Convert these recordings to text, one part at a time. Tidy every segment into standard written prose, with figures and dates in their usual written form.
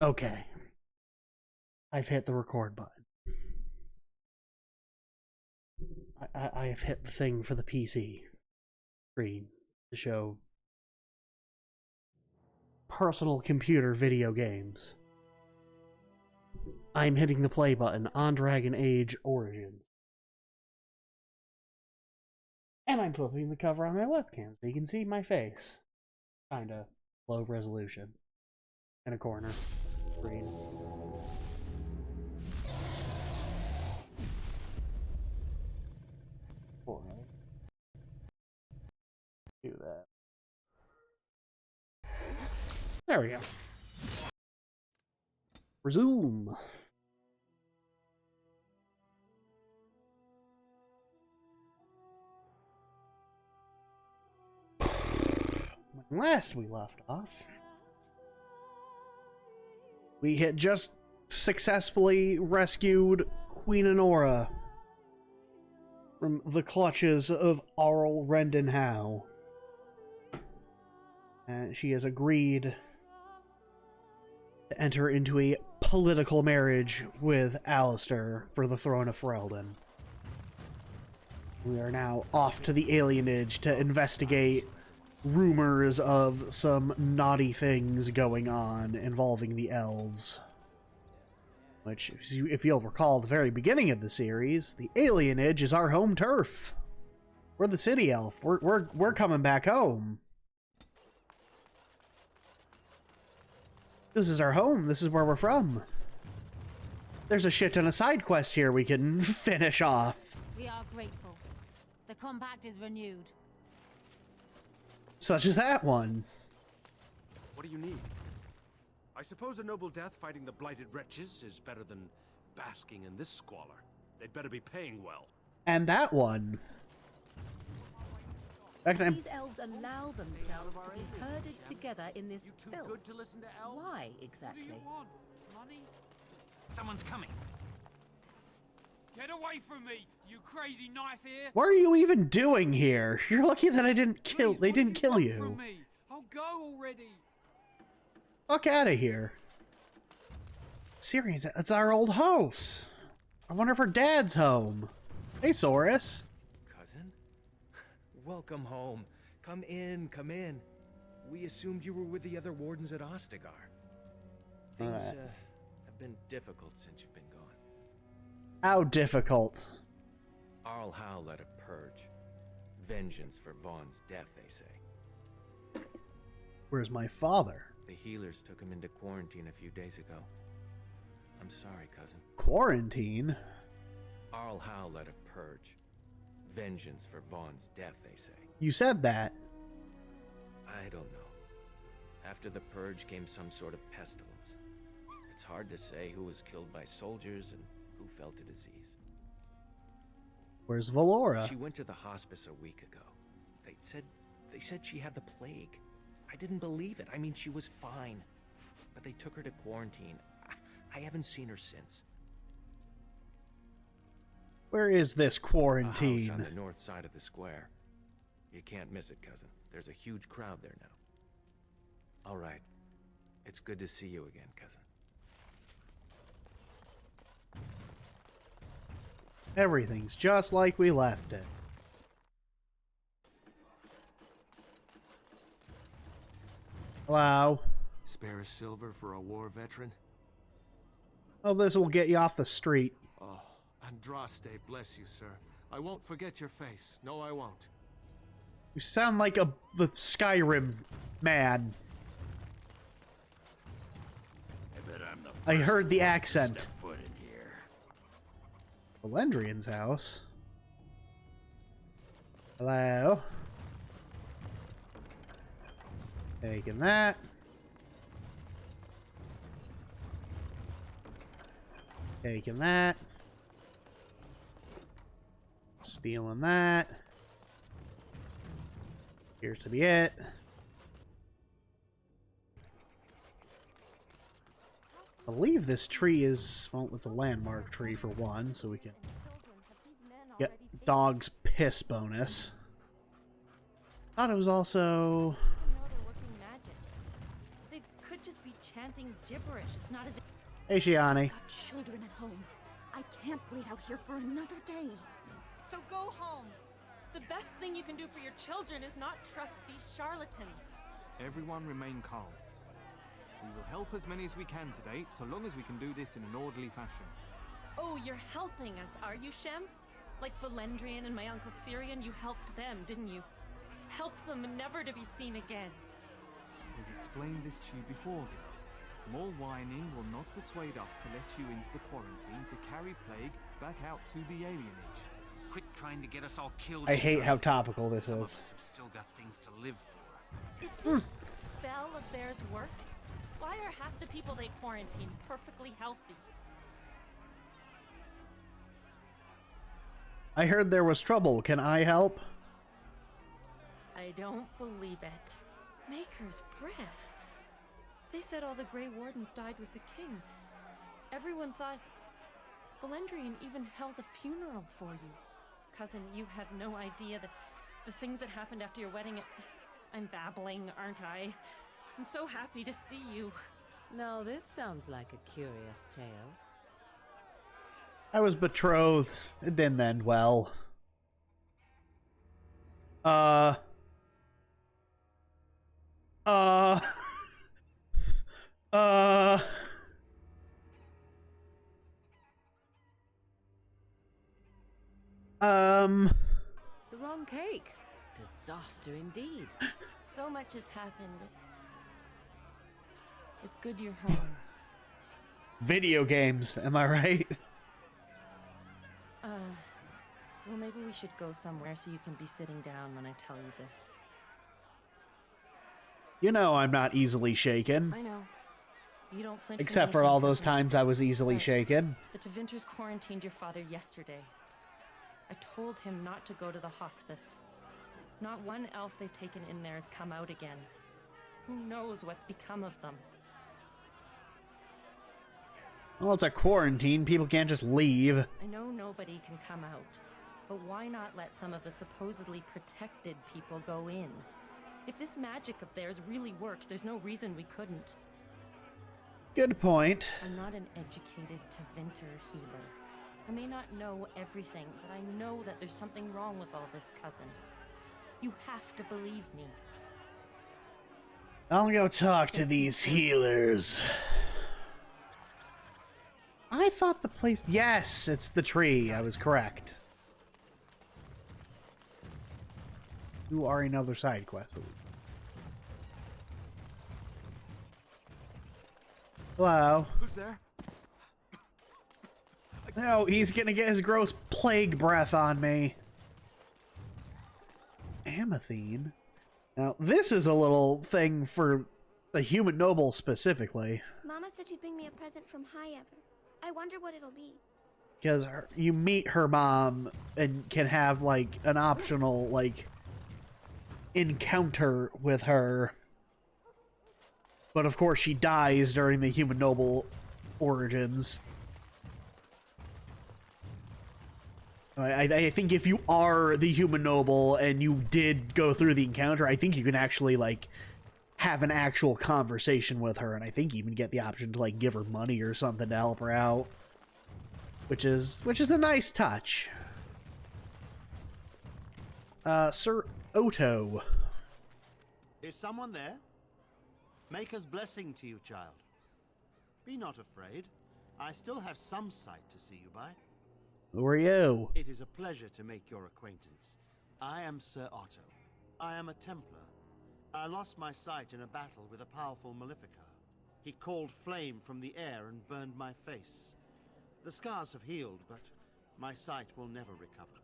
Okay. I've hit the record button. I have hit the thing for the PC screen to show personal computer video games. I'm hitting the play button on Dragon Age Origins. And I'm flipping the cover on my webcam so you can see my face. Kinda low resolution. In a corner. Screen. Alright. Do that. There we go. Resume. When last we left off, we had just successfully rescued Queen Honora from the clutches of Arl Rendenhow. And she has agreed to enter into a political marriage with Alistair for the throne of Ferelden. We are now off to the alienage to investigate rumors of some naughty things going on involving the elves. Which, if you'll recall, at the very beginning of the series, the alienage is our home turf. We're the city elf. We're coming back home. This is our home. This is where we're from. There's a shit ton of side quests here we can finish off. We are grateful. The compact is renewed. Such as that one. What do you need? I suppose a noble death fighting the blighted wretches is better than basking in this squalor. They'd better be paying well. And that one. These elves allow themselves to be herded together in this filth. Good to listen to elves? Why exactly? What do you want? Money? Someone's coming. Get away from me, you crazy knife ear! What are you even doing here? You're lucky that I didn't kill. Please, They what do didn't kill want you. From me? I'll go already. Fuck out of here. Syrians, it's our old house. I wonder if her dad's home. Hey, Saurus. Cousin? Welcome home. Come in, come in. We assumed you were with the other wardens at Ostagar. Things have been difficult since you've been gone. How difficult? Arl Howe led a purge. Vengeance for Vaughn's death, they say. Where's my father? The healers took him into quarantine a few days ago. I'm sorry, cousin. Quarantine? Arl Howe led a purge. Vengeance for Vaughn's death, they say. You said that. I don't know. After the purge came some sort of pestilence. It's hard to say who was killed by soldiers and who felt a disease. Where's Valora? She went to the hospice a week ago. They said she had the plague. I didn't believe it. I mean, she was fine. But they took her to quarantine. I haven't seen her since. Where is this A house quarantine? on the north side of the square. You can't miss it, cousin. There's a huge crowd there now. All right. It's good to see you again, cousin. Everything's just like we left it. Hello. Spare a silver for a war veteran? Oh, this will get you off the street. Oh, Andraste, bless you, sir. I won't forget your face. No, I won't. You sound like the Skyrim man. I heard the accent. Valendrian's house. Hello. Taking that. Taking that. Stealing that. Appears to be it. I believe this tree is, well, it's a landmark tree for one, so we can get dog's piss bonus. Thought it was also... They could could just be chanting gibberish. It's not as if Hey, Shiani. Got children at home. I can't wait out here for another day. So go home. The best thing you can do for your children is not trust these charlatans. Everyone remain calm. We will help as many as we can today, so long as we can do this in an orderly fashion. Oh, you're helping us, are you, Shem? Like Valendrian and my Uncle Syrian, you helped them, didn't you? Helped them never to be seen again. We've explained this to you before, girl. More whining will not persuade us to let you into the quarantine to carry plague back out to the alienage. Quit trying to get us all killed. I hate Shiani. how topical this Some of is. us have still got things to live for. If this spell of theirs works, why are half the people they quarantine perfectly healthy? I heard there was trouble. Can I help? I don't believe it. Maker's breath. They said all the Grey Wardens died with the king. Everyone thought... Valendrian even held a funeral for you. Cousin, you have no idea the things that happened after your wedding. I'm babbling, aren't I? I'm so happy to see you. Now this sounds like a curious tale. I was betrothed. It didn't end well. Um. The wrong cake. Disaster indeed. So much has happened. It's good you're home. Video games, am I right? Well, maybe we should go somewhere so you can be sitting down when I tell you this. You know I'm not easily shaken. I know. You don't flinch from Except for anything, all those cousin. times I was easily But shaken. The Tevinters quarantined your father yesterday. I told him not to go to the hospice. Not one elf they've taken in there has come out again. Who knows what's become of them? Well, it's a quarantine. People can't just leave. I know nobody can come out, but why not let some of the supposedly protected people go in? If this magic of theirs really works, there's no reason we couldn't. Good point. I'm not an educated Tevinter healer. I may not know everything, but I know that there's something wrong with all this, cousin. You have to believe me. I'll go talk to these healers. I thought the place... Yes, it's the tree. I was correct. You are another side quest. Hello. Who's there? No, he's gonna get his gross plague breath on me. Amathine? Now, this is a little thing for the human noble specifically. Mama said she'd bring me a present from High Ever. I wonder what it'll be. Because you meet her mom and can have, like, an optional, like, encounter with her. But, of course, she dies during the human noble origins. I think if you are the human noble and you did go through the encounter, I think you can actually, like, have an actual conversation with her, and I think you even get the option to, like, give her money or something to help her out. Which is a nice touch. Sir Otto. Is someone there? Maker's blessing to you, child. Be not afraid. I still have some sight to see you by. Who are you? It is a pleasure to make your acquaintance. I am Sir Otto. I am a Templar. I lost my sight in a battle with a powerful Maleficar. He called flame from the air and burned my face. The scars have healed, but my sight will never recover.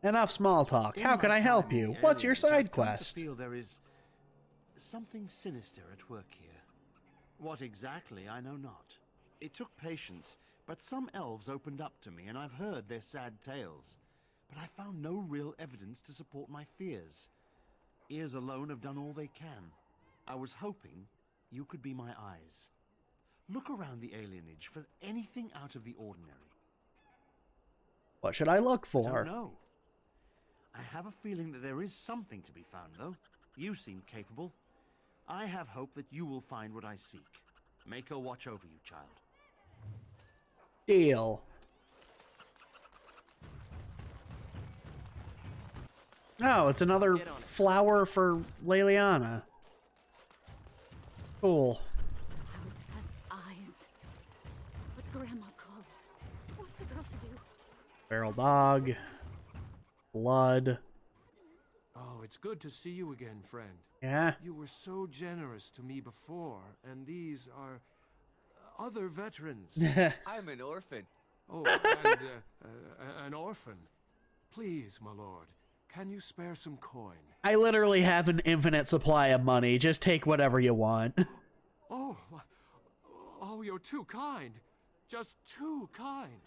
Enough small talk. How can I help you? What's your side quest? I feel there is something sinister at work here. What exactly, I know not. It took patience, but some elves opened up to me, and I've heard their sad tales. But I found no real evidence to support my fears. Ears alone have done all they can. I was hoping you could be my eyes. Look around the alienage for anything out of the ordinary. What should I look I for? don't know. I have a feeling that there is something to be found, though. You seem capable. I have hope that you will find what I seek. Mako watch over you, child. Deal. Oh, it's another flower for Leliana. Cool. House has eyes. What Grandma called. What's a girl to do? Feral dog. Blood. Oh, it's good to see you again, friend. Yeah? You were so generous to me before, and these are other veterans. I'm an orphan. Oh, and an orphan. Please, my lord, can you spare some coin? I literally have an infinite supply of money. Just take whatever you want. Oh, you're too kind. Just too kind.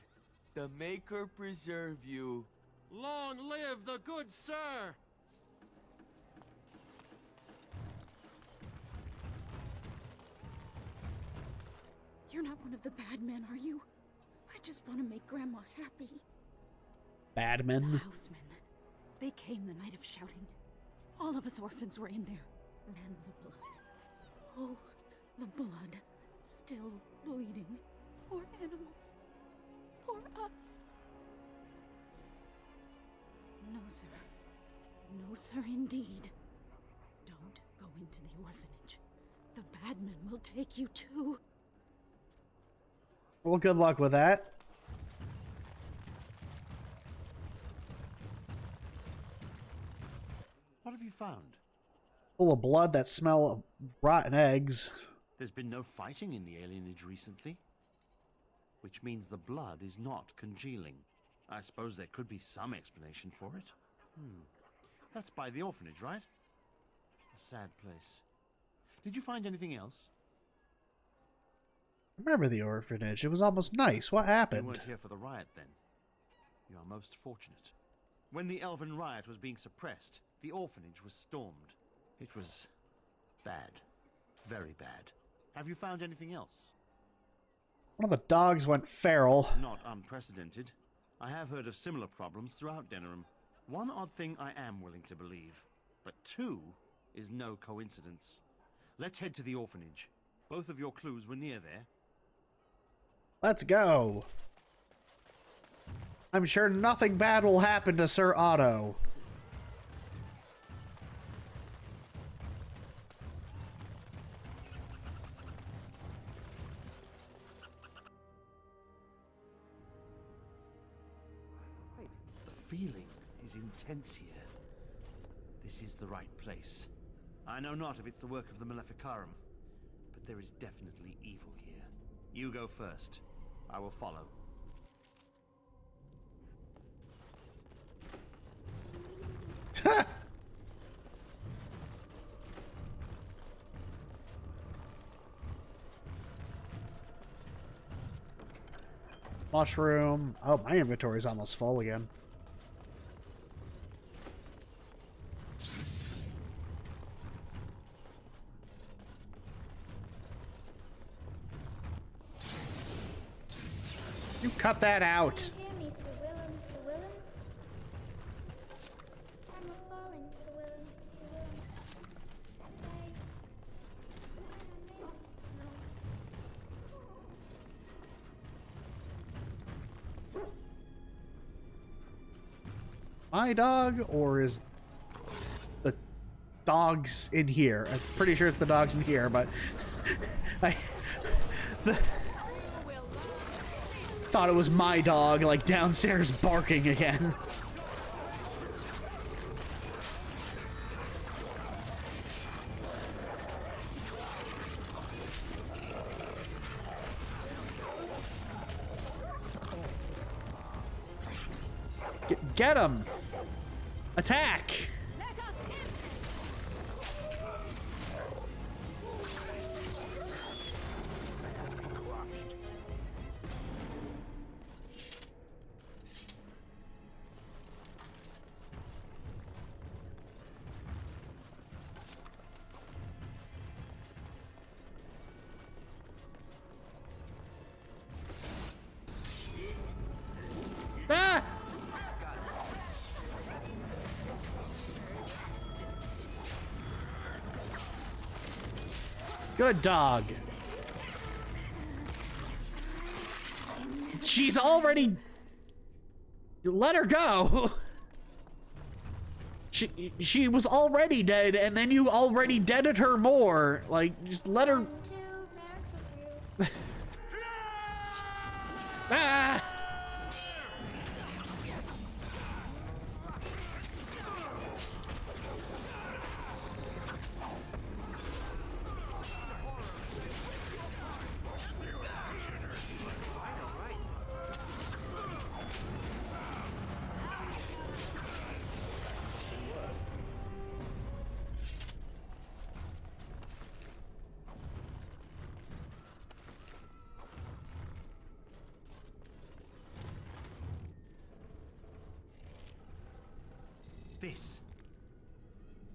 The Maker preserve you. Long live the good sir! You're not one of the bad men, are you? I just want to make Grandma happy. Badman. The housemen. They came the night of shouting. All of us orphans were in there. And the blood. Oh, the blood. Still bleeding. Poor animals. Poor us. No, sir. No, sir, indeed. Don't go into the orphanage. The bad men will take you too. Well, good luck with that. What have you found? Full of blood that smell of rotten eggs. There's been no fighting in the alienage recently. Which means the blood is not congealing. I suppose there could be some explanation for it. That's by the orphanage, right? A sad place. Did you find anything else? Remember the orphanage. It was almost nice. What happened? You weren't here for the riot, then. You are most fortunate. When the Elven riot was being suppressed, the orphanage was stormed. It was bad. Very bad. Have you found anything else? One of the dogs went feral. Not unprecedented. I have heard of similar problems throughout Denerim. One odd thing I am willing to believe, but two is no coincidence. Let's head to the orphanage. Both of your clues were near there. Let's go. I'm sure nothing bad will happen to Sir Otto. The feeling is intense here. This is the right place. I know not if it's the work of the Maleficarum, but there is definitely evil here. You go first. I will follow. Mushroom. Oh, my inventory's almost full again. You cut that out. Hear me, Sir Willem, Sir Willem. I'm a falling, Sir Willem, Sir Willem. My dog, or is the dogs in here? I'm pretty sure it's the dogs in here, but thought it was my dog, like downstairs barking again. Get him! Attack! Ah! Good dog. She's already... Let her go. She was already dead, and then you already deaded her more. Like, just let her... Ah!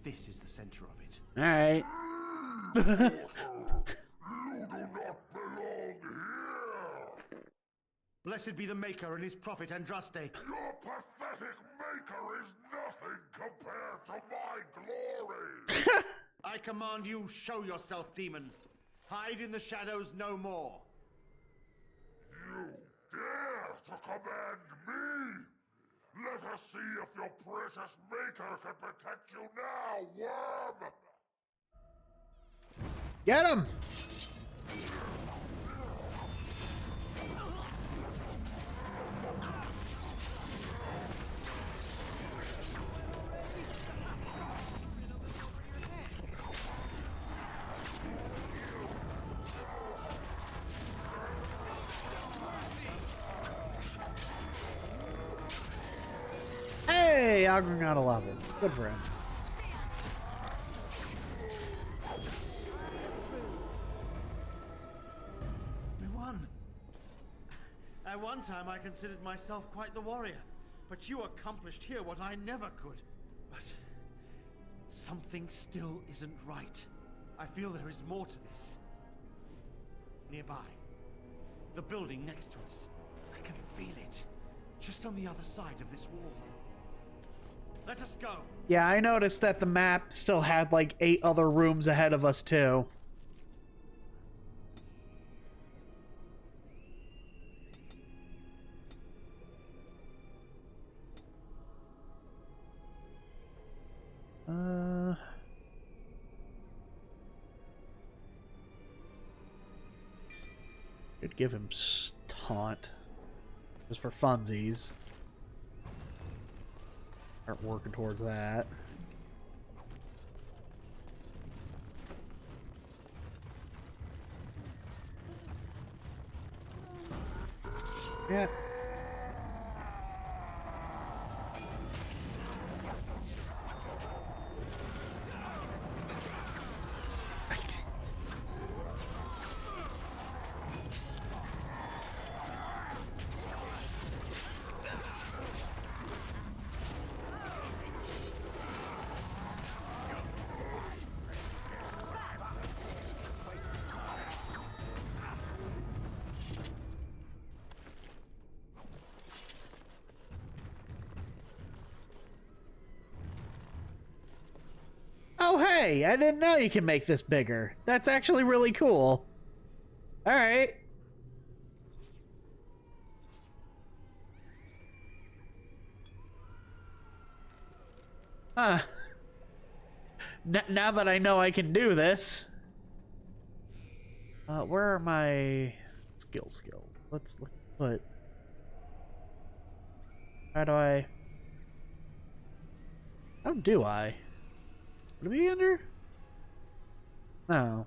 This is the center of it. All right. You do not belong here! Blessed be the Maker and his prophet Andraste. Your pathetic Maker is nothing compared to my glory! I command you, show yourself, demon. Hide in the shadows no more. You dare to command me? Let us see if your precious Maker can protect you now, worm! Get him! Hey, Ogren got a level. Good for him. We won. At one time I considered myself quite the warrior, but you accomplished here what I never could. But something still isn't right. I feel there is more to this. Nearby, the building next to us. I can feel it, just on the other side of this wall. Let us go. Yeah, I noticed that the map still had like 8 other rooms ahead of us too. Could give him taunt just for funsies. Start working towards that. Yeah. Oh, hey, I didn't know you can make this bigger. That's actually really cool. All right. Huh. Now that I know I can do this. Where are my skills? Let's put... How do I... How do I? Would it be under? No.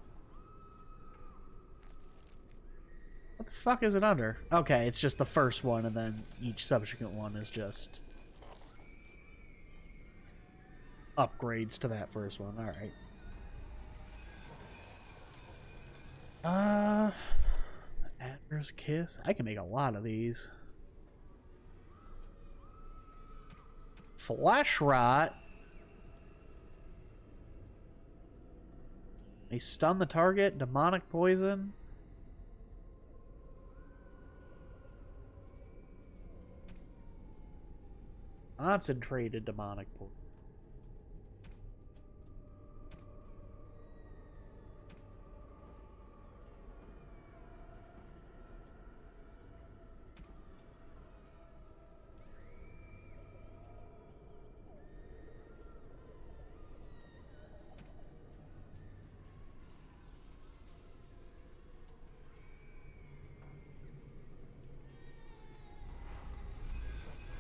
What the fuck is it under? Okay, it's just the first one, and then each subsequent one is just upgrades to that first one. Alright. Admir's Kiss. I can make a lot of these. Flesh Rot. They stun the target. Demonic Poison. Concentrated Demonic Poison.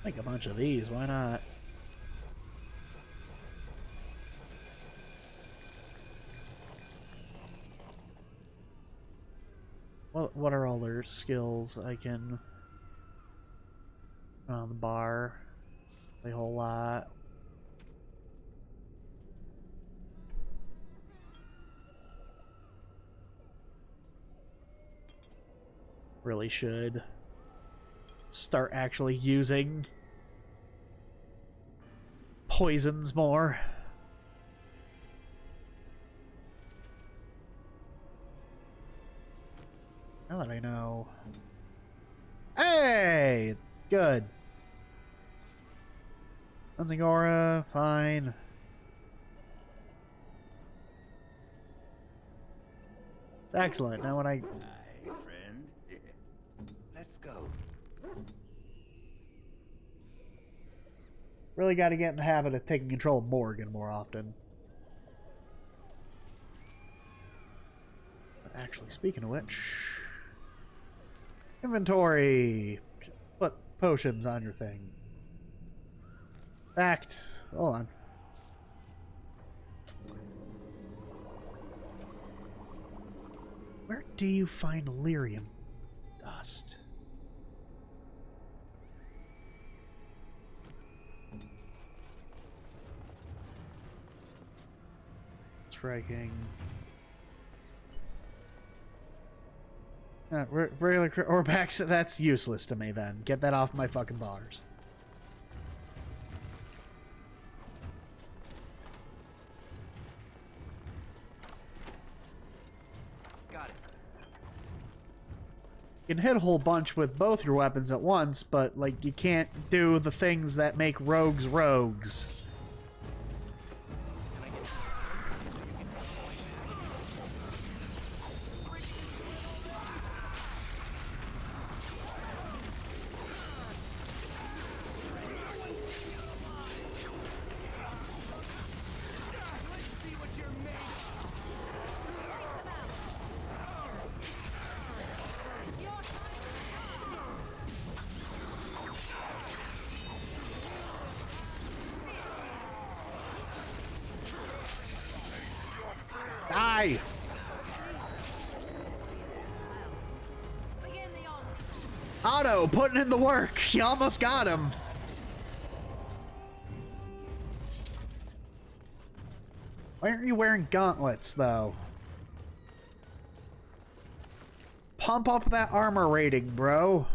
Make a bunch of these, why not? What are all their skills? I can on the bar a whole lot. Really should start actually using poisons more. Now that I know. Hey! Good. Cleansing aura, fine. Excellent. Now when I... Hi, friend. Let's go. Really got to get in the habit of taking control of Morgan more often. Actually, speaking of which... Inventory! Put potions on your thing. Facts. Hold on. Where do you find lyrium dust? Striking. Regular Orbax, that's useless to me then. Get that off my fucking bars. Got it. You can hit a whole bunch with both your weapons at once, but, like, you can't do the things that make rogues rogues. Die! Otto, putting in the work. You almost got him. Why aren't you wearing gauntlets, though? Pump up that armor rating, bro.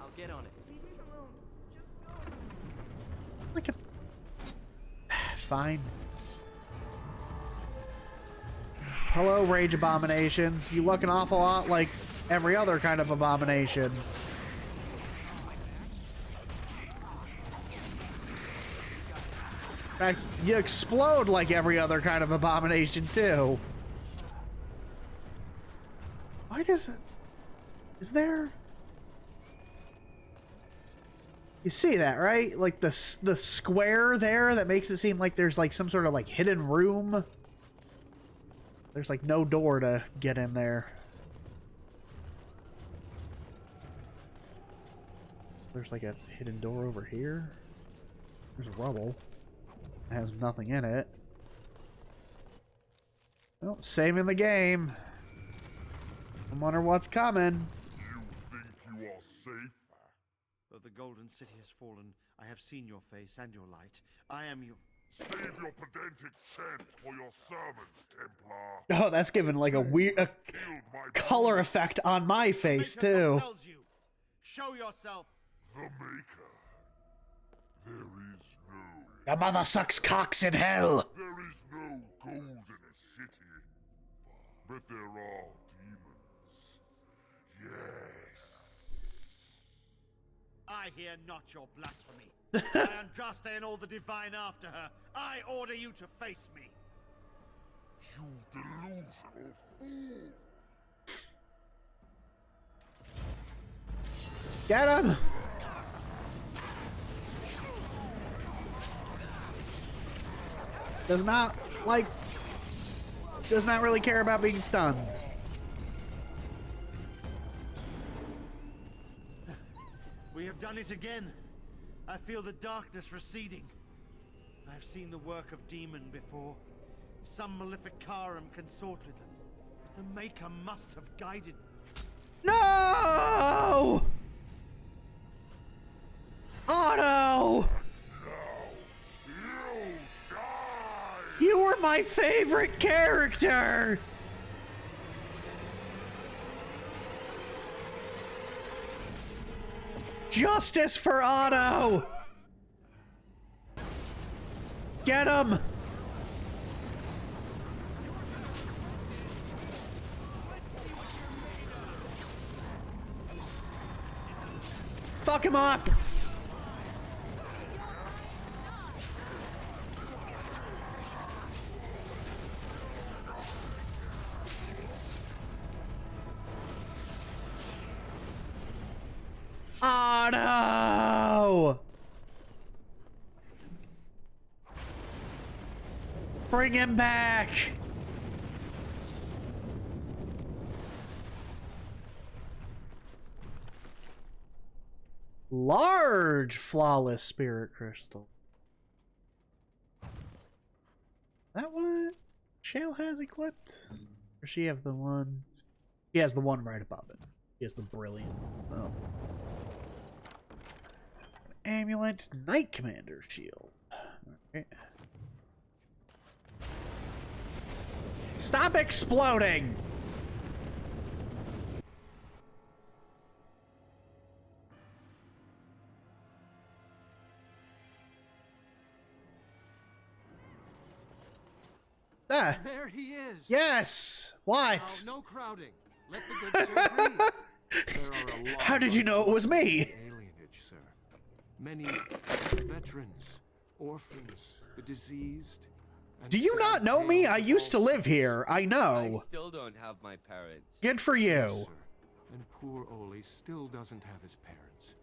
I'll get on it. Like a... Fine. Hello, rage abominations. You look an awful lot like every other kind of abomination. In fact, you explode like every other kind of abomination, too. Why does it... Is there... You see that, right? Like the square there that makes it seem like there's like some sort of like hidden room. There's like no door to get in there. There's like a hidden door over here. There's rubble. It has nothing in it. Well, saving the game. I wonder what's coming. You think you are safe? Though the Golden City has fallen, I have seen your face and your light. I am your... Save your pedantic chant for your sermons, Templar. Oh, that's given like a weird color effect on my face, too. You. Show yourself. The Maker. There is no... Your mother sucks cocks in hell. There is no golden city. But there are demons. Yes. I hear not your blasphemy. Andraste and all the divine after her. I order you to face me. You delusional fool. Get him! Does not really care about being stunned. it again. I feel the darkness receding. I've seen the work of demon before. Some Maleficarum consort with them. The Maker must have guided. No! Otto! You were my favorite character! Justice for Otto! Get him! Fuck him up! Otto! Bring him back! Large flawless spirit crystal. That what Shale has equipped? Or she have the one? She has the one right above it. She has the brilliant. Oh. Amulet Knight Commander shield. Okay. Stop exploding! Ah. There he is. Yes. What? Now, no crowding. Let the good sir breathe. There are a lot. How did you know it was me? Alienage, sir. Many veterans, orphans, the diseased. Do you not know me? I used to live here. I I know. still don't have my parents. Good for Yes, you. sir. And poor Oli still doesn't have his parents.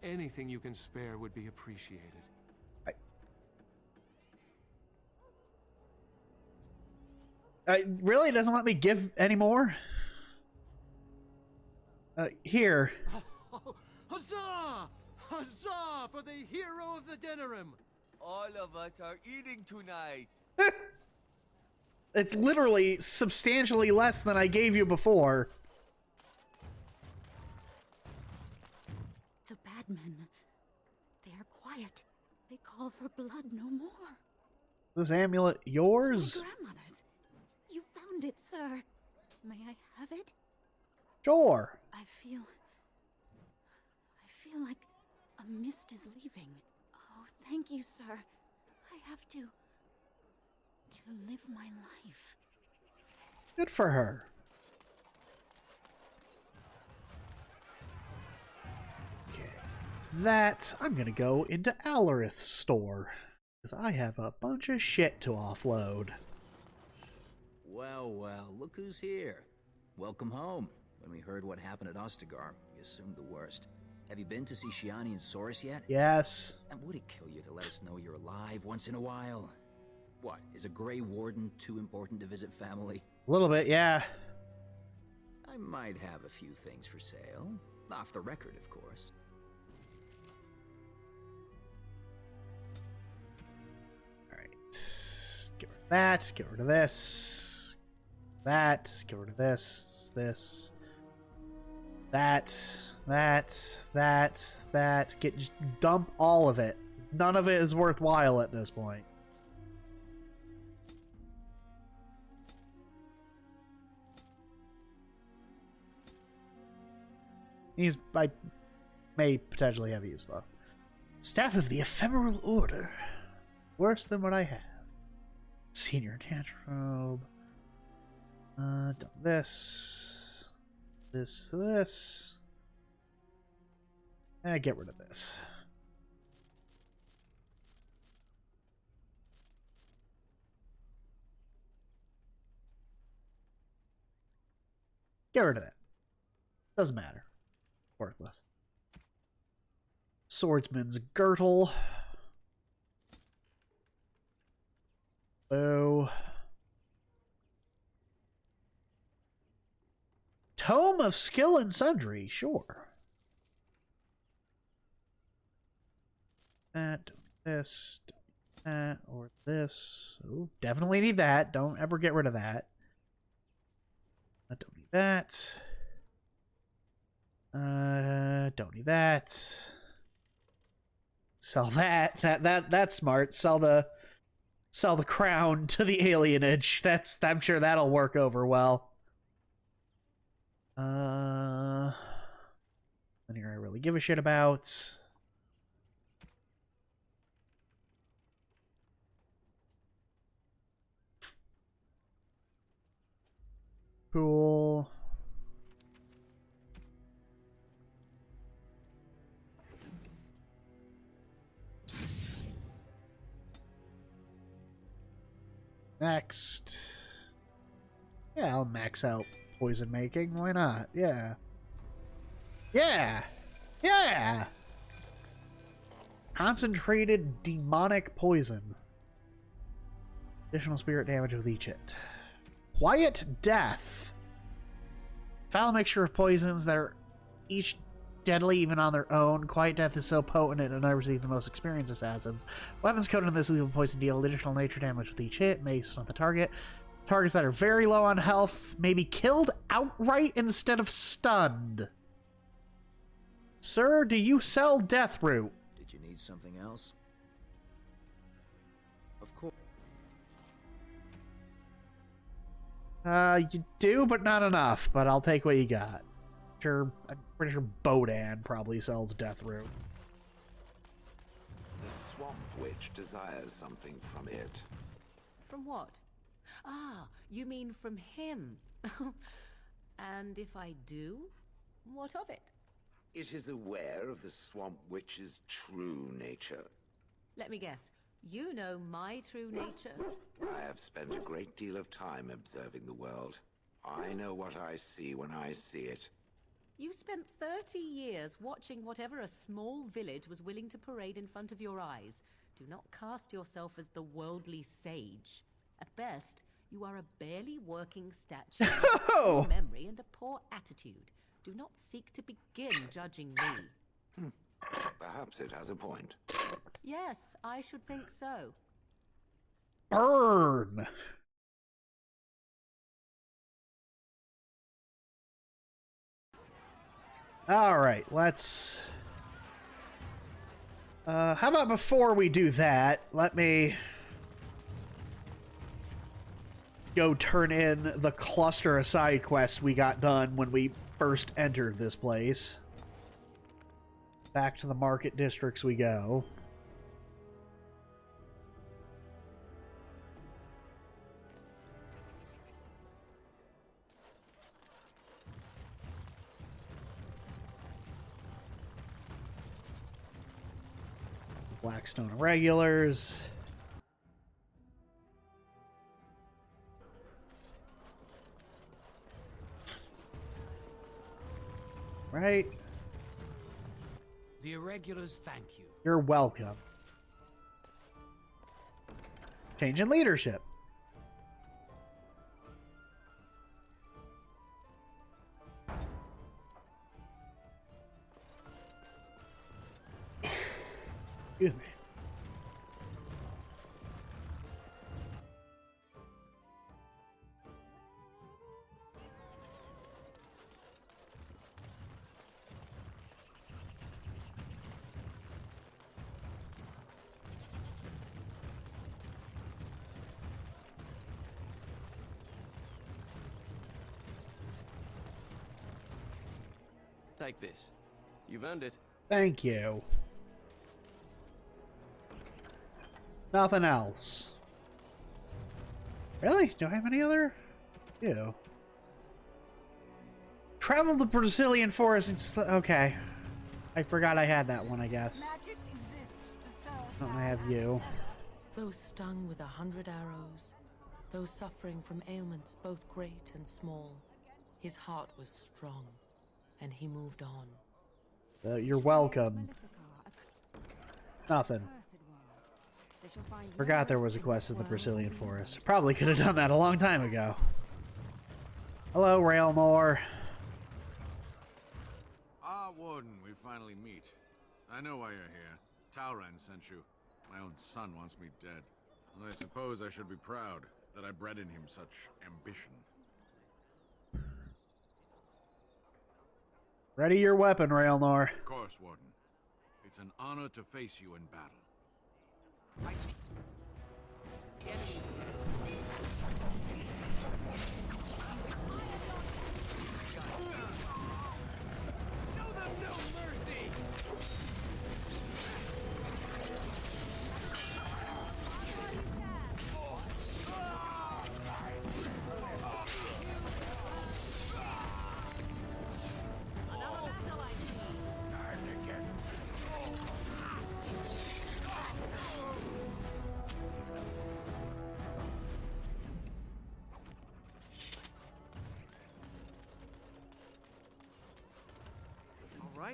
Anything you can spare would be appreciated. Really doesn't let me give anymore. Here. Huzzah! Huzzah for the hero of the Denerim! All of us are eating tonight. It's literally substantially less than I gave you before. The bad men. They are quiet. They call for blood no more. This amulet yours? It's my grandmother's. You found it, sir. May I have it? Sure. I feel like a mist is leaving. Oh, thank you, sir. I have to live my life. Good for her. Okay. That, I'm gonna go into Alarith's store. Because I have a bunch of shit to offload. Well, well, look who's here. Welcome home. When we heard what happened at Ostagar, we assumed the worst. Have you been to see Shiani and Saurus yet? Yes. And would it kill you to let us know you're alive once in a while? What, is a Grey Warden too important to visit family? A little bit, yeah. I might have a few things for sale. Off the record, of course. Alright. Get rid of that. Get rid of this. That. Get rid of this. This. That. Dump all of it. None of it is worthwhile at this point. I may potentially have used though. Staff of the Ephemeral Order. Worse than what I have. Senior Tantrobe. Done this. This. Get rid of this. Get rid of that. Doesn't matter. Worthless. Swordsman's Girdle. Bow. Tome of Skill and Sundry, sure. That, don't need this, don't need that, or this. Ooh, definitely need that. Don't ever get rid of that. I don't need that. Don't need that. Sell that. That's smart. Sell the crown to the alienage. I'm sure that'll work over well. Then here I really give a shit about. Cool. Next. Yeah, I'll max out poison making. Why not? Yeah. Yeah! Yeah! Concentrated demonic poison. Additional spirit damage with each hit. Quiet Death. Foul mixture of poisons that are each deadly even on their own. Quiet Death is so potent it annoys even the most experienced assassins. Weapons coated in this lethal poison deal additional nature damage with each hit, based on the target. Targets that are very low on health may be killed outright instead of stunned. Sir, do you sell Death Root? Did you need something else? Of course. You do, but not enough. But I'll take what you got. Sure, I'm pretty sure Bodan probably sells Death Root. The Swamp Witch desires something from it. From what? Ah, you mean from him. And if I do, what of it? It is aware of the Swamp Witch's true nature. Let me guess. You know my true nature? I have spent a great deal of time observing the world. I know what I see when I see it. You spent 30 years watching whatever a small village was willing to parade in front of your eyes. Do not cast yourself as the worldly sage. At best, you are a barely working statue with a poor memory and a poor attitude. Do not seek to begin judging me. Perhaps it has a point. Yes, I should think so. Burn! Alright, let's... how about before we do that, let me go turn in the cluster of side quests we got done when we first entered this place. Back to the market districts we go. Blackstone regulars. Right. The irregulars thank you. You're welcome. Change in leadership. Excuse me. Take this. You've earned it. Thank you. Nothing else. Really? Do I have any other? Ew. Travel the Brazilian forest and okay. I forgot I had that one, I guess. Don't I have you? Those stung with 100 arrows, those suffering from ailments both great and small, his heart was strong, and he moved on. You're welcome. Nothing. Forgot there was a quest in the Brazilian forest. Probably could have done that a long time ago. Hello, Railmore. Ah, Warden, we finally meet. I know why you're here. Talran sent you. My own son wants me dead. And I suppose I should be proud that I bred in him such ambition. Ready your weapon, Raelnor. Of course, Warden. It's an honor to face you in battle. I see. The enemy. Show them no mercy!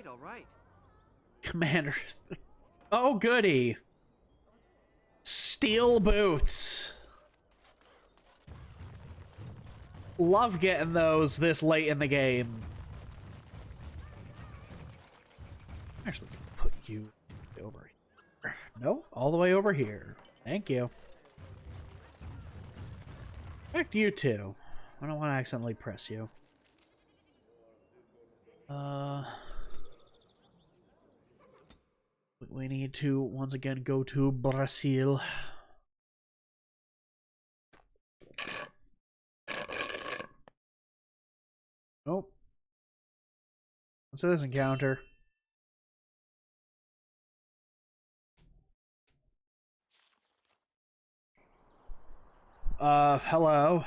All right. Commanders. Oh, goody. Steel boots. Love getting those this late in the game. Actually, put you over here. No, all the way over here. Thank you. In fact, you too. I don't want to accidentally press you. We need to once again go to Brazil. Oh. What's this encounter? Hello.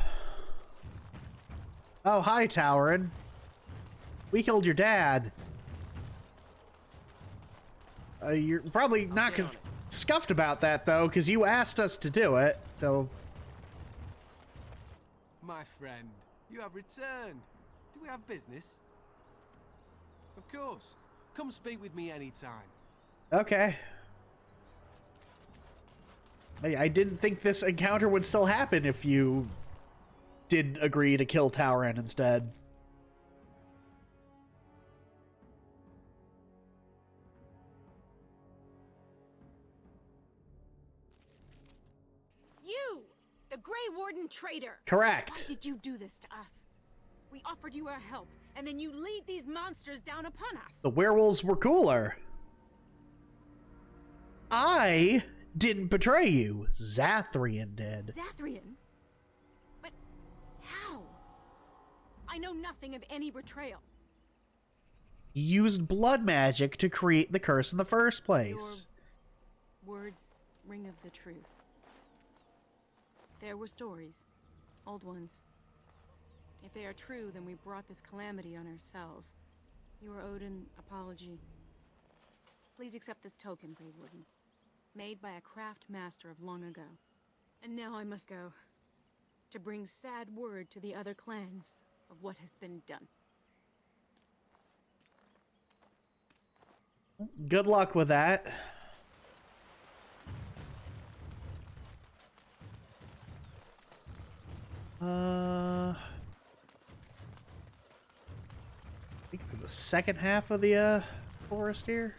Oh, hi, Tauren. We killed your dad. You're probably not scuffed about that, though, because you asked us to do it, so... My friend, you have returned. Do we have business? Of course. Come speak with me anytime. Okay. I didn't think this encounter would still happen if you did agree to kill Tauren instead. You! The Grey Warden traitor! Correct. Why did you do this to us? We offered you our help, and then you lead these monsters down upon us. The werewolves were cooler. I didn't betray you. Zathrian did. Zathrian? But how? I know nothing of any betrayal. He used blood magic to create the curse in the first place. Your words ring of the truth. There were stories, old ones. If they are true, then we brought this calamity on ourselves. You are owed an apology. Please accept this token, Grey Warden, made by a craft master of long ago. And now I must go, to bring sad word to the other clans of what has been done. Good luck with that. I think it's in the second half of the forest here.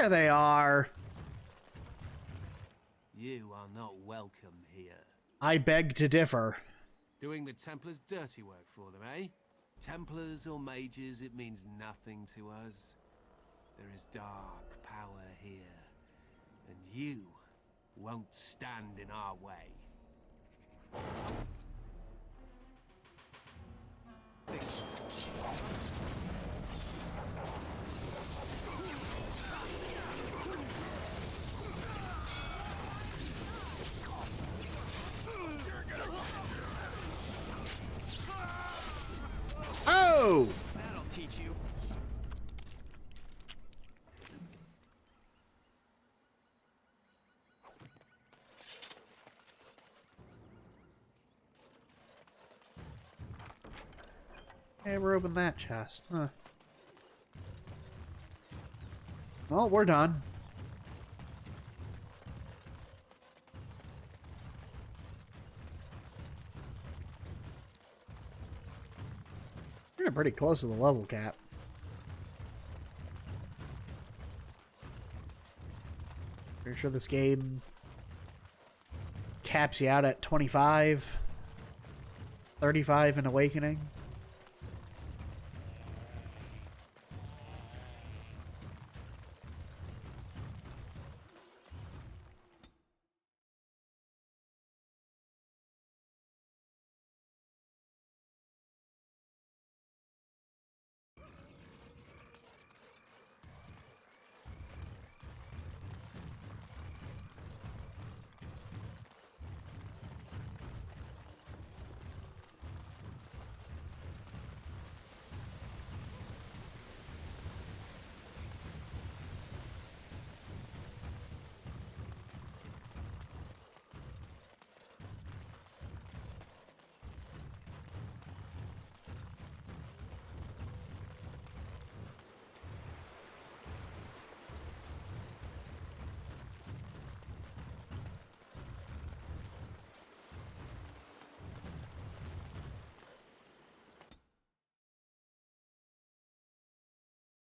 There they are. You are not welcome here. I beg to differ. Doing the Templars' dirty work for them, eh? Templars or mages, it means nothing to us. There is dark power here, and you won't stand in our way. Never opened that chest. Huh. Well, we're done. We're pretty close to the level cap. Pretty sure this game caps you out at 25, 35 in Awakening.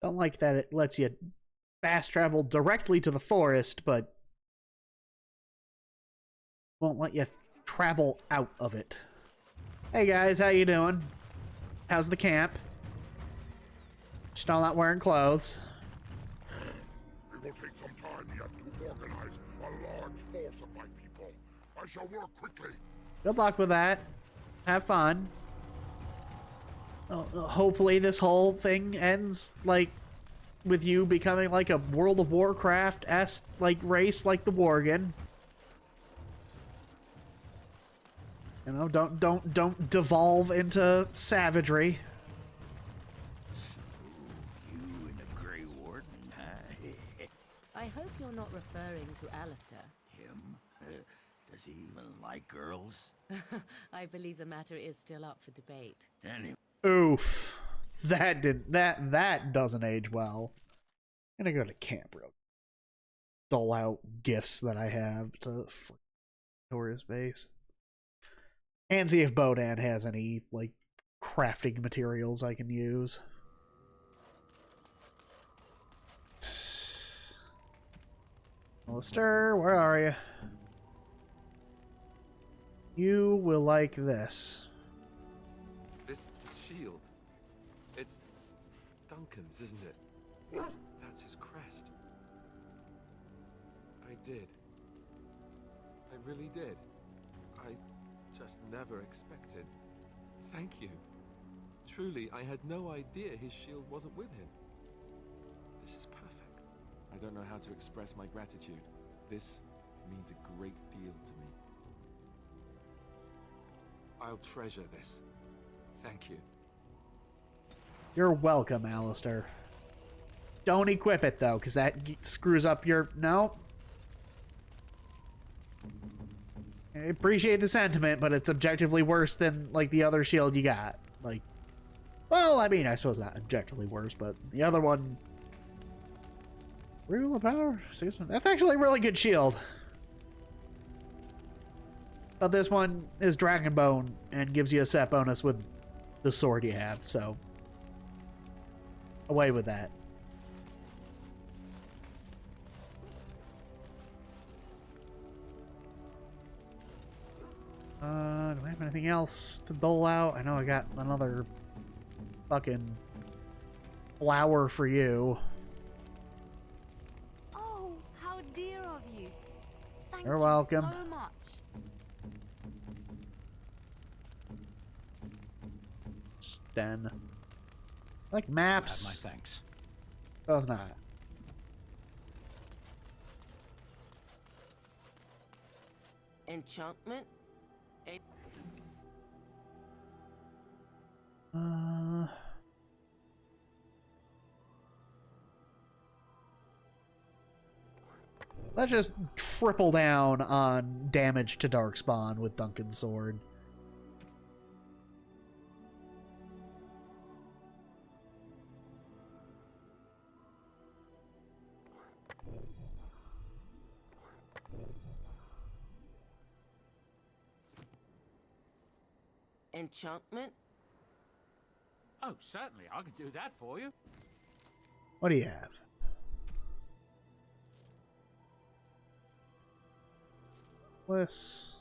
Don't like that it lets you fast travel directly to the forest, but won't let you travel out of it. Hey guys, how you doing? How's the camp? Still not wearing clothes. It will take some time yet to organize a large force of my people. I shall work quickly. Good luck with that. Have fun. Hopefully this whole thing ends, like, with you becoming like a World of Warcraft-esque, like, race like the Worgen. You know, don't devolve into savagery. You and the Grey Warden, huh? I hope you're not referring to Alistair. Him? Does he even like girls? I believe the matter is still up for debate. Anyway. Oof. That doesn't age well. I'm gonna go to camp real quick. Dole out gifts that I have to tourist base. And see if Bodan has any, like, crafting materials I can use. Alistair, where are you? You will like this. This shield. It's Duncan's, isn't it? That's his crest. I did. I really did. I just never expected. Thank you. Truly, I had no idea his shield wasn't with him. This is perfect. I don't know how to express my gratitude. This means a great deal to me. I'll treasure this. Thank you. You're welcome, Alistair. Don't equip it, though, because that screws up your... No. I appreciate the sentiment, but it's objectively worse than, like, the other shield you got. Like, well, I mean, I suppose not objectively worse, but the other one... Rule of Power? That's actually a really good shield. But this one is Dragon Bone and gives you a set bonus with the sword you have, so... Away with that. Do I have anything else to dole out? I know I got another fucking flower for you. Oh, how dear of you. Thank You're you welcome. so much. Sten. Like maps. My thanks. Does not. Enchantment? Let's just triple down on damage to Darkspawn with Duncan's sword. enchantment? Oh, certainly, I could do that for you. What do you have? Bliss.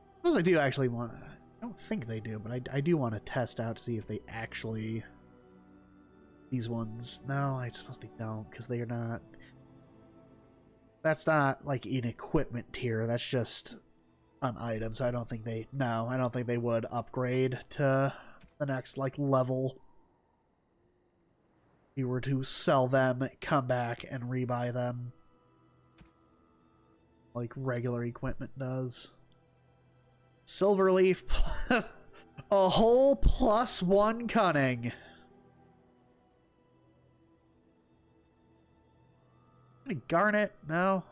I suppose I do actually want to... I don't think they do, but I do want to test out to see if they actually... These ones... No, I suppose they don't, because they are not... That's not, like, an equipment tier. That's just an item, so I don't think they... No, I don't think they would upgrade to the next, like, level. If you were to sell them, come back, and rebuy them. Like regular equipment does. Silverleaf, a whole +1 cunning. Any garnet? No.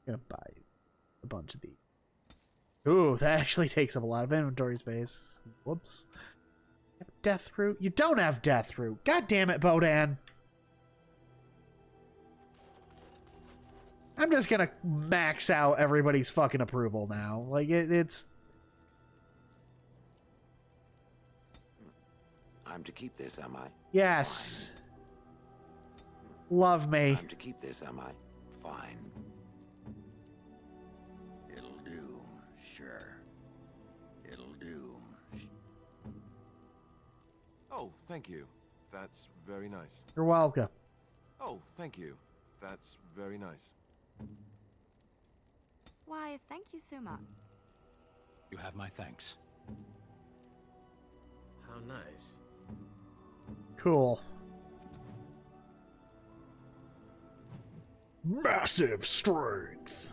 Gonna buy a bunch of these. Ooh, that actually takes up a lot of inventory space. Whoops. You have death root? You don't have death root. God damn it, Bodan. I'm just gonna max out everybody's fucking approval now. Like, it's... I'm to keep this, am I? Yes. Fine. Love me. I'm to keep this, am I? Fine. It'll do. Sure. It'll do. Oh, thank you. That's very nice. You're welcome. Oh, thank you. That's very nice. Why, thank you so much. You have my thanks. How nice. Cool. Massive strength.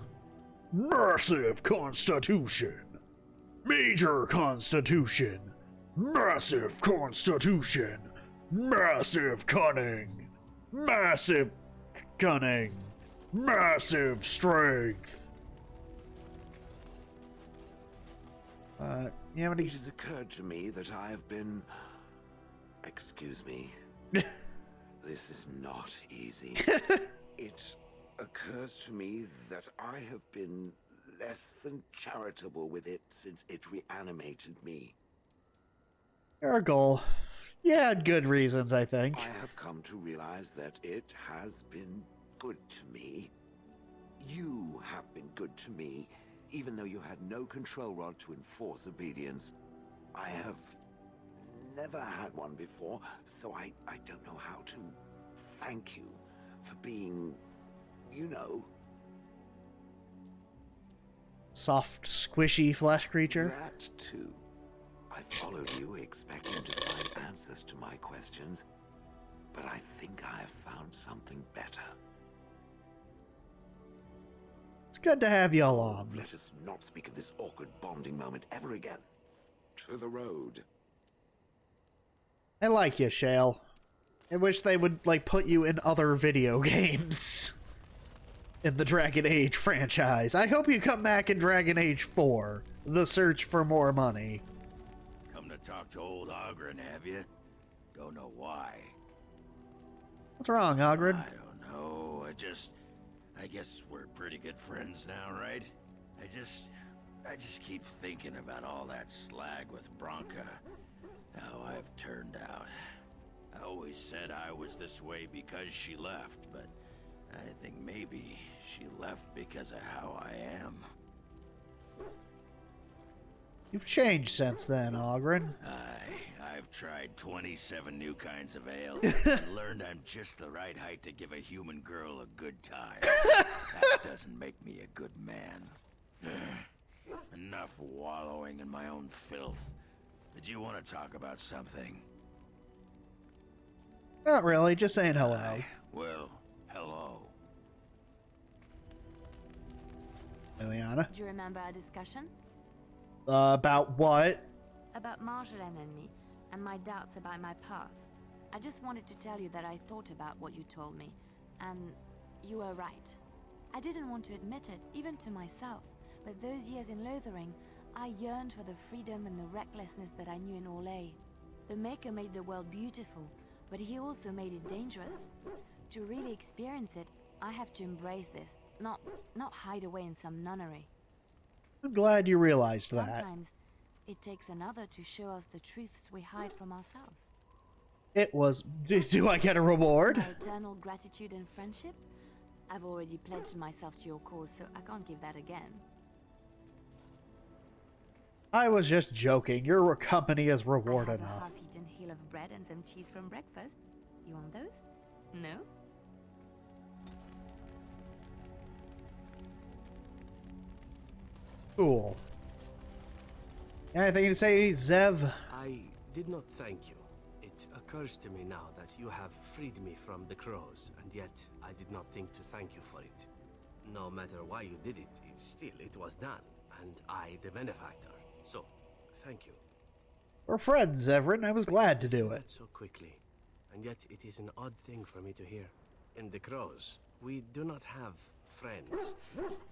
Massive constitution. Major constitution. Massive constitution. Massive cunning. Massive cunning. Massive strength. You have any... It has occurred to me that I have been... Excuse me. This is not easy. It occurs to me that I have been less than charitable with it since it reanimated me. Your goal. You had good reasons, I think. I have come to realize that it has been good to me. You have been good to me, even though you had no control rod to enforce obedience. I have never had one before, so I don't know how to thank you for being, you know... Soft, squishy flesh creature. That too. I followed you expecting to find answers to my questions, but I think I have found something better. It's good to have you along. Let us not speak of this awkward bonding moment ever again. To the road. I like you, Shale. I wish they would, like, put you in other video games. In the Dragon Age franchise. I hope you come back in Dragon Age 4. The Search for More Money. Come to talk to old Ogren, have you? Don't know why. What's wrong, Ogren? I don't know. I guess we're pretty good friends now, right? I just keep thinking about all that slag with Bronca. How I've turned out. I always said I was this way because she left, but I think maybe she left because of how I am. You've changed since then, Ogren. I've tried 27 new kinds of ale and learned I'm just the right height to give a human girl a good time. That doesn't make me a good man. Enough wallowing in my own filth. Did you want to talk about something? Not really, just saying hello. Well, hello. Liliana? Do you remember our discussion? About what? About Marjolaine and me, and my doubts about my path. I just wanted to tell you that I thought about what you told me, and you were right. I didn't want to admit it, even to myself, but those years in Lothering, I yearned for the freedom and the recklessness that I knew in Orlais. The Maker made the world beautiful, but he also made it dangerous. To really experience it, I have to embrace this, not hide away in some nunnery. I'm glad you realized that. Sometimes it takes another to show us the truths we hide from ourselves. It was... Do I get a reward? My eternal gratitude and friendship? I've already pledged myself to your cause, so I can't give that again. I was just joking. Your company is reward I have enough. a half-eaten hill of bread and some cheese from breakfast. You want those? No? Cool. Anything to say, Zev? I did not thank you. It occurs to me now that you have freed me from the crows, and yet I did not think to thank you for it. No matter why you did it, it was done, and I the benefactor. So, thank you. We're friends, Everin. I was glad to do it. So quickly, and yet it is an odd thing for me to hear. In the crows, we do not have friends,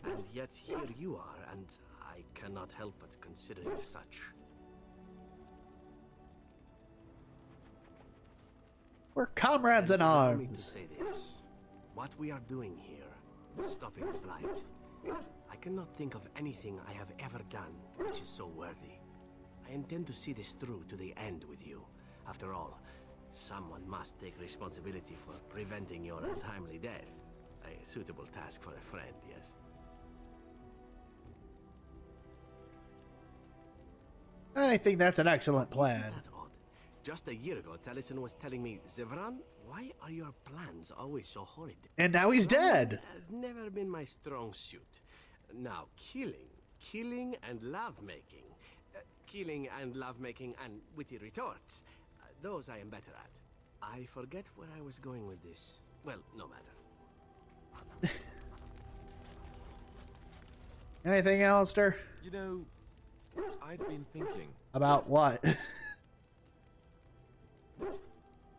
and yet here you are, and I cannot help but consider you such. We're comrades in Allow me to arms. say this. What we are doing here, stopping the blight, I cannot think of anything I have ever done which is so worthy. I intend to see this through to the end with you. After all, someone must take responsibility for preventing your untimely death. A suitable task for a friend, yes? I think that's an excellent plan. Isn't that odd? Just a year ago, Taliesin was telling me, Zevran, why are your plans always so horrid? And now he's dead. Has never been my strong suit. Now, killing and lovemaking. Killing and lovemaking and witty retorts. Those I am better at. I forget where I was going with this. Well, no matter. Anything, Alistair? You know, I've been thinking. About what?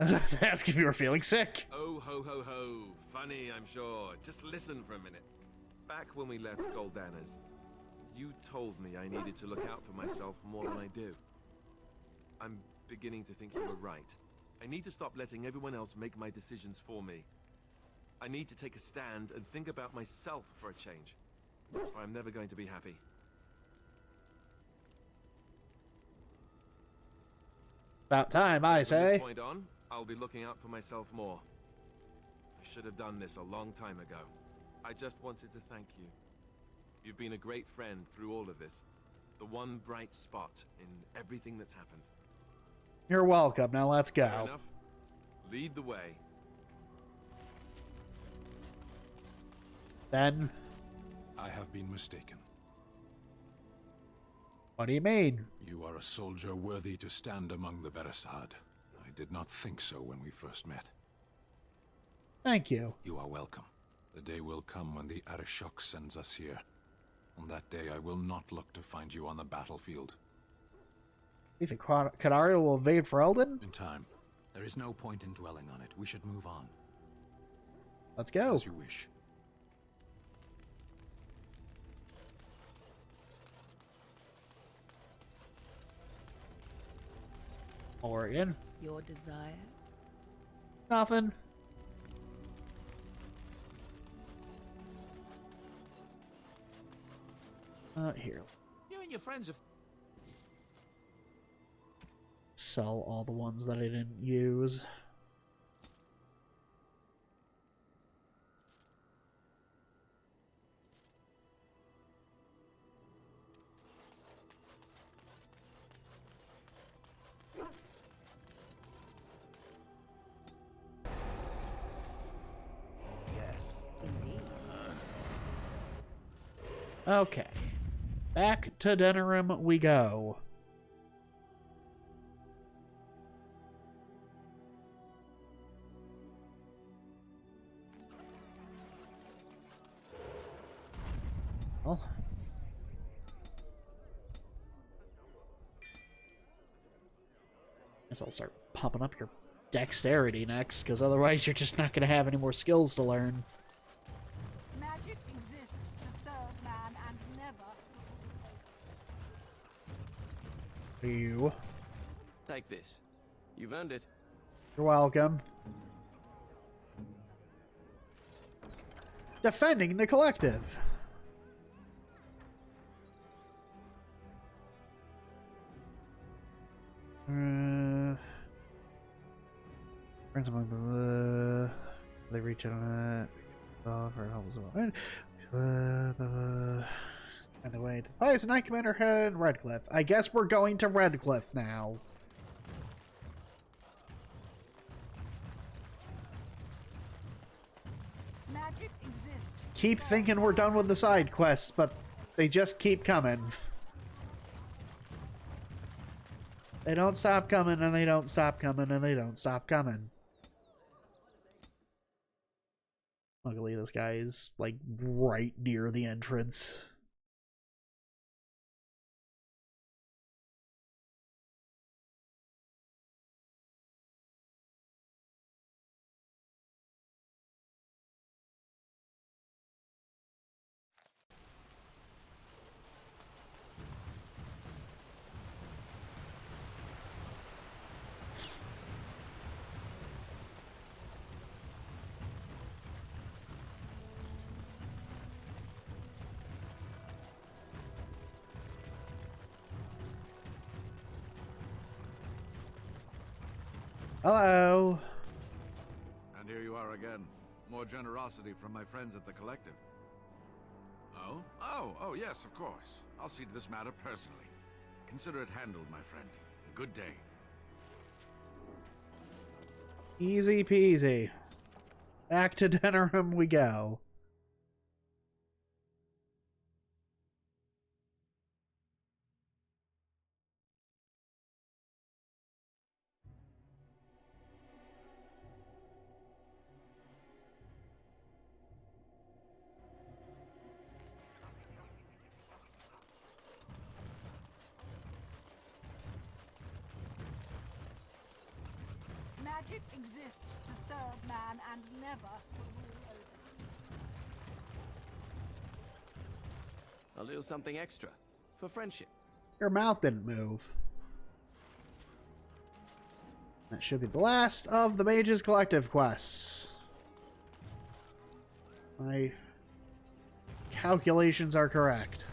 I was about to ask if you were feeling sick. Oh, ho, ho, ho. Funny, I'm sure. Just listen for a minute. Back when we left Goldanner's, you told me I needed to look out for myself more than I do. I'm beginning to think you were right. I need to stop letting everyone else make my decisions for me. I need to take a stand and think about myself for a change, or I'm never going to be happy. About time, I From say. this point on, I'll be looking out for myself more. I should have done this a long time ago. I just wanted to thank you. You've been a great friend through all of this. The one bright spot in everything that's happened. You're welcome. Now let's go. Fair enough. Lead the way. Then, I have been mistaken. what do you mean? You are a soldier worthy to stand among the Beresad. I did not think so when we first met. Thank you. You are welcome. The day will come when the Arishok sends us here. On that day, I will not look to find you on the battlefield. You think Kadario will invade Ferelden? In time. There is no point in dwelling on it. We should move on. Let's go. As you wish. Morgan. Your desire? Nothing. Here. You and your friends have... Sell all the ones that I didn't use. Okay. Back to Denerim we go. Well. Guess I'll start pumping up your dexterity next, because otherwise you're just not going to have any more skills to learn. Magic exists to serve man and never. You. Take this. You've earned it. You're welcome. Defending the collective. Friends among the they reach out on that for help as well. By the way, why is Knight Commander head Redcliffe? I guess we're going to Redcliffe now. Magic exists. Keep thinking we're done with the side quests, but they just keep coming. They don't stop coming, and they don't stop coming, and they don't stop coming. Luckily, this guy is, like, right near the entrance. Hello. And here you are again. More generosity from my friends at the Collective. Oh? Oh, yes, of course. I'll see to this matter personally. Consider it handled, my friend. Good day. Easy peasy. Back to Denerim we go. Magic exists to serve man and never to rule over. I'll do something extra. For friendship. Your mouth didn't move. That should be the last of the Mage's Collective quests. My calculations are correct.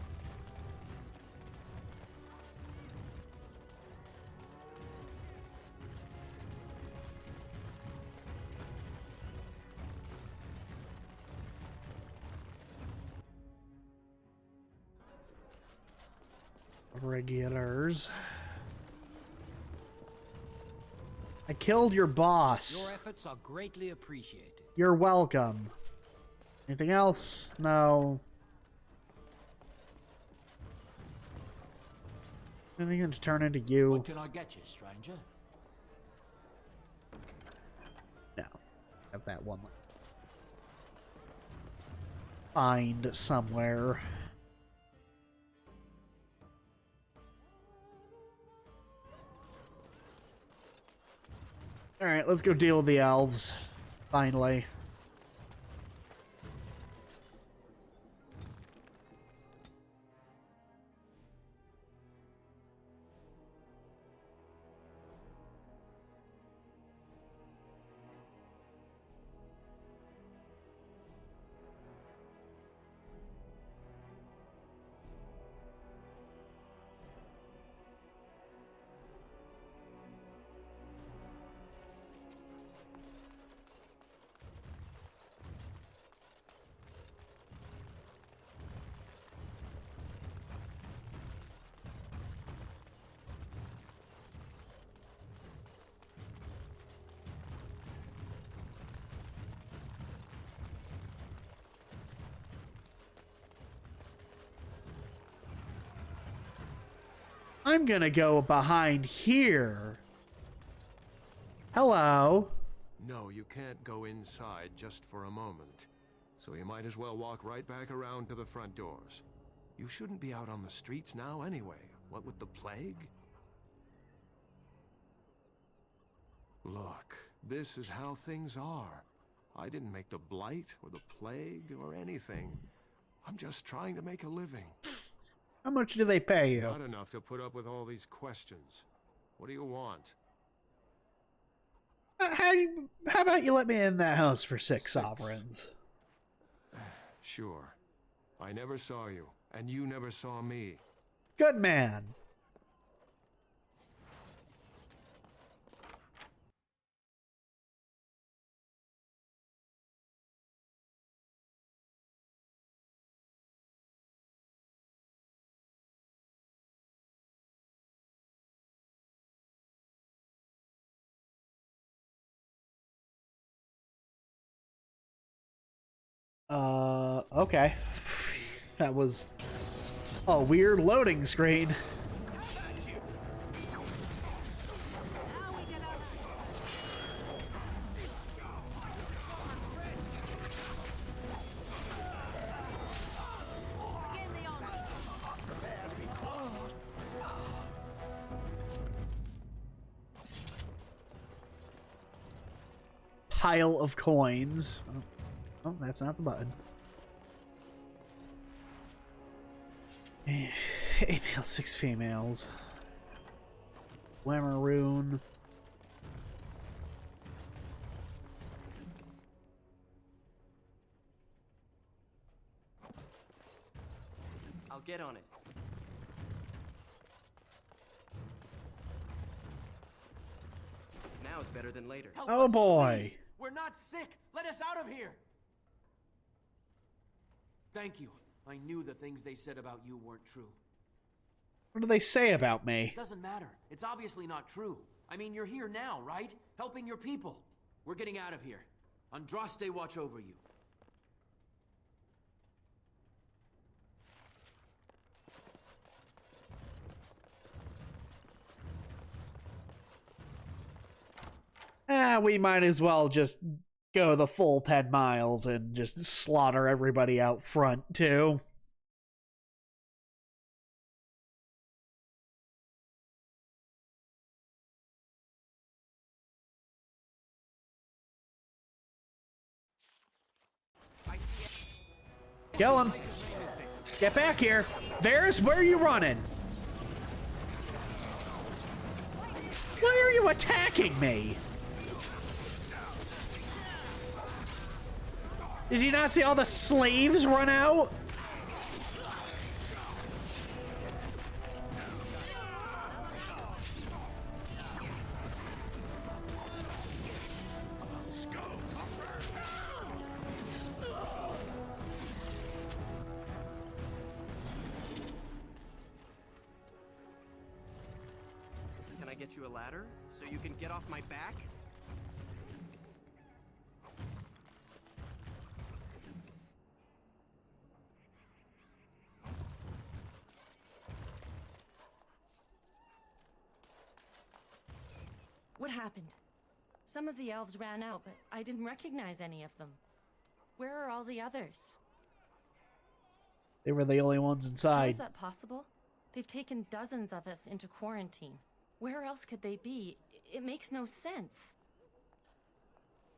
Regulars. I killed your boss. Your efforts are greatly appreciated. You're welcome. Anything else? No. Anything going to turn into you? What can I get you, stranger? No. Have that one. Find somewhere. Alright, let's go deal with the elves. Finally. I'm gonna go behind here. Hello. No, you can't go inside just for a moment. So you might as well walk right back around to the front doors. You shouldn't be out on the streets now anyway. What with the plague? Look, this is how things are. I didn't make the blight or the plague or anything. I'm just trying to make a living. How much do they pay you? Not enough to put up with all these questions. What do you want? How about you let me in that house for 6 sovereigns? Sure. I never saw you, and you never saw me. Good man. Okay. That was a weird loading screen. Pile of coins. Oh, that's not the button. Eight males, 6 females. Wamaroon. I'll get on it. Now is better than later. Help oh us, boy. Please. We're not sick. Let us out of here. Thank you. I knew the things they said about you weren't true. What do they say about me? It doesn't matter. It's obviously not true. I mean, you're here now, right? Helping your people. We're getting out of here. Andraste watch over you. We might as well just go the full 10 miles and just slaughter everybody out front, too. Kill him. Get back here. There's where you running. Why are you attacking me? Did you not see all the slaves run out? Can I get you a ladder so you can get off my back? What happened? Some of the elves ran out, but I didn't recognize any of them. Where are all the others? They were the only ones inside. How is that possible? They've taken dozens of us into quarantine. Where else could they be? It makes no sense.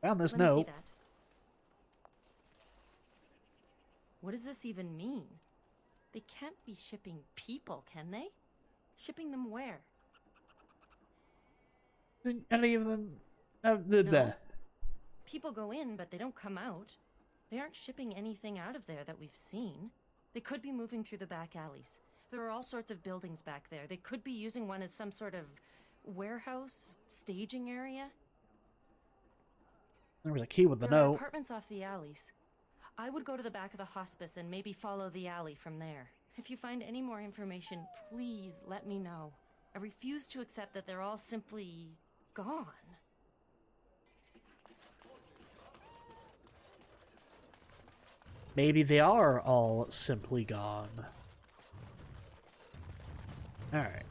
Found this Let me note. see that. What does this even mean? They can't be shipping people, can they? Shipping them where? Any of them? No. People go in, but they don't come out. They aren't shipping anything out of there that we've seen. They could be moving through the back alleys. There are all sorts of buildings back there. They could be using one as some sort of warehouse, staging area. There was a key with the There are note. apartments off the alleys. I would go to the back of the hospice and maybe follow the alley from there. If you find any more information, please let me know. I refuse to accept that they're all simply gone. Maybe they are all simply gone. Alright.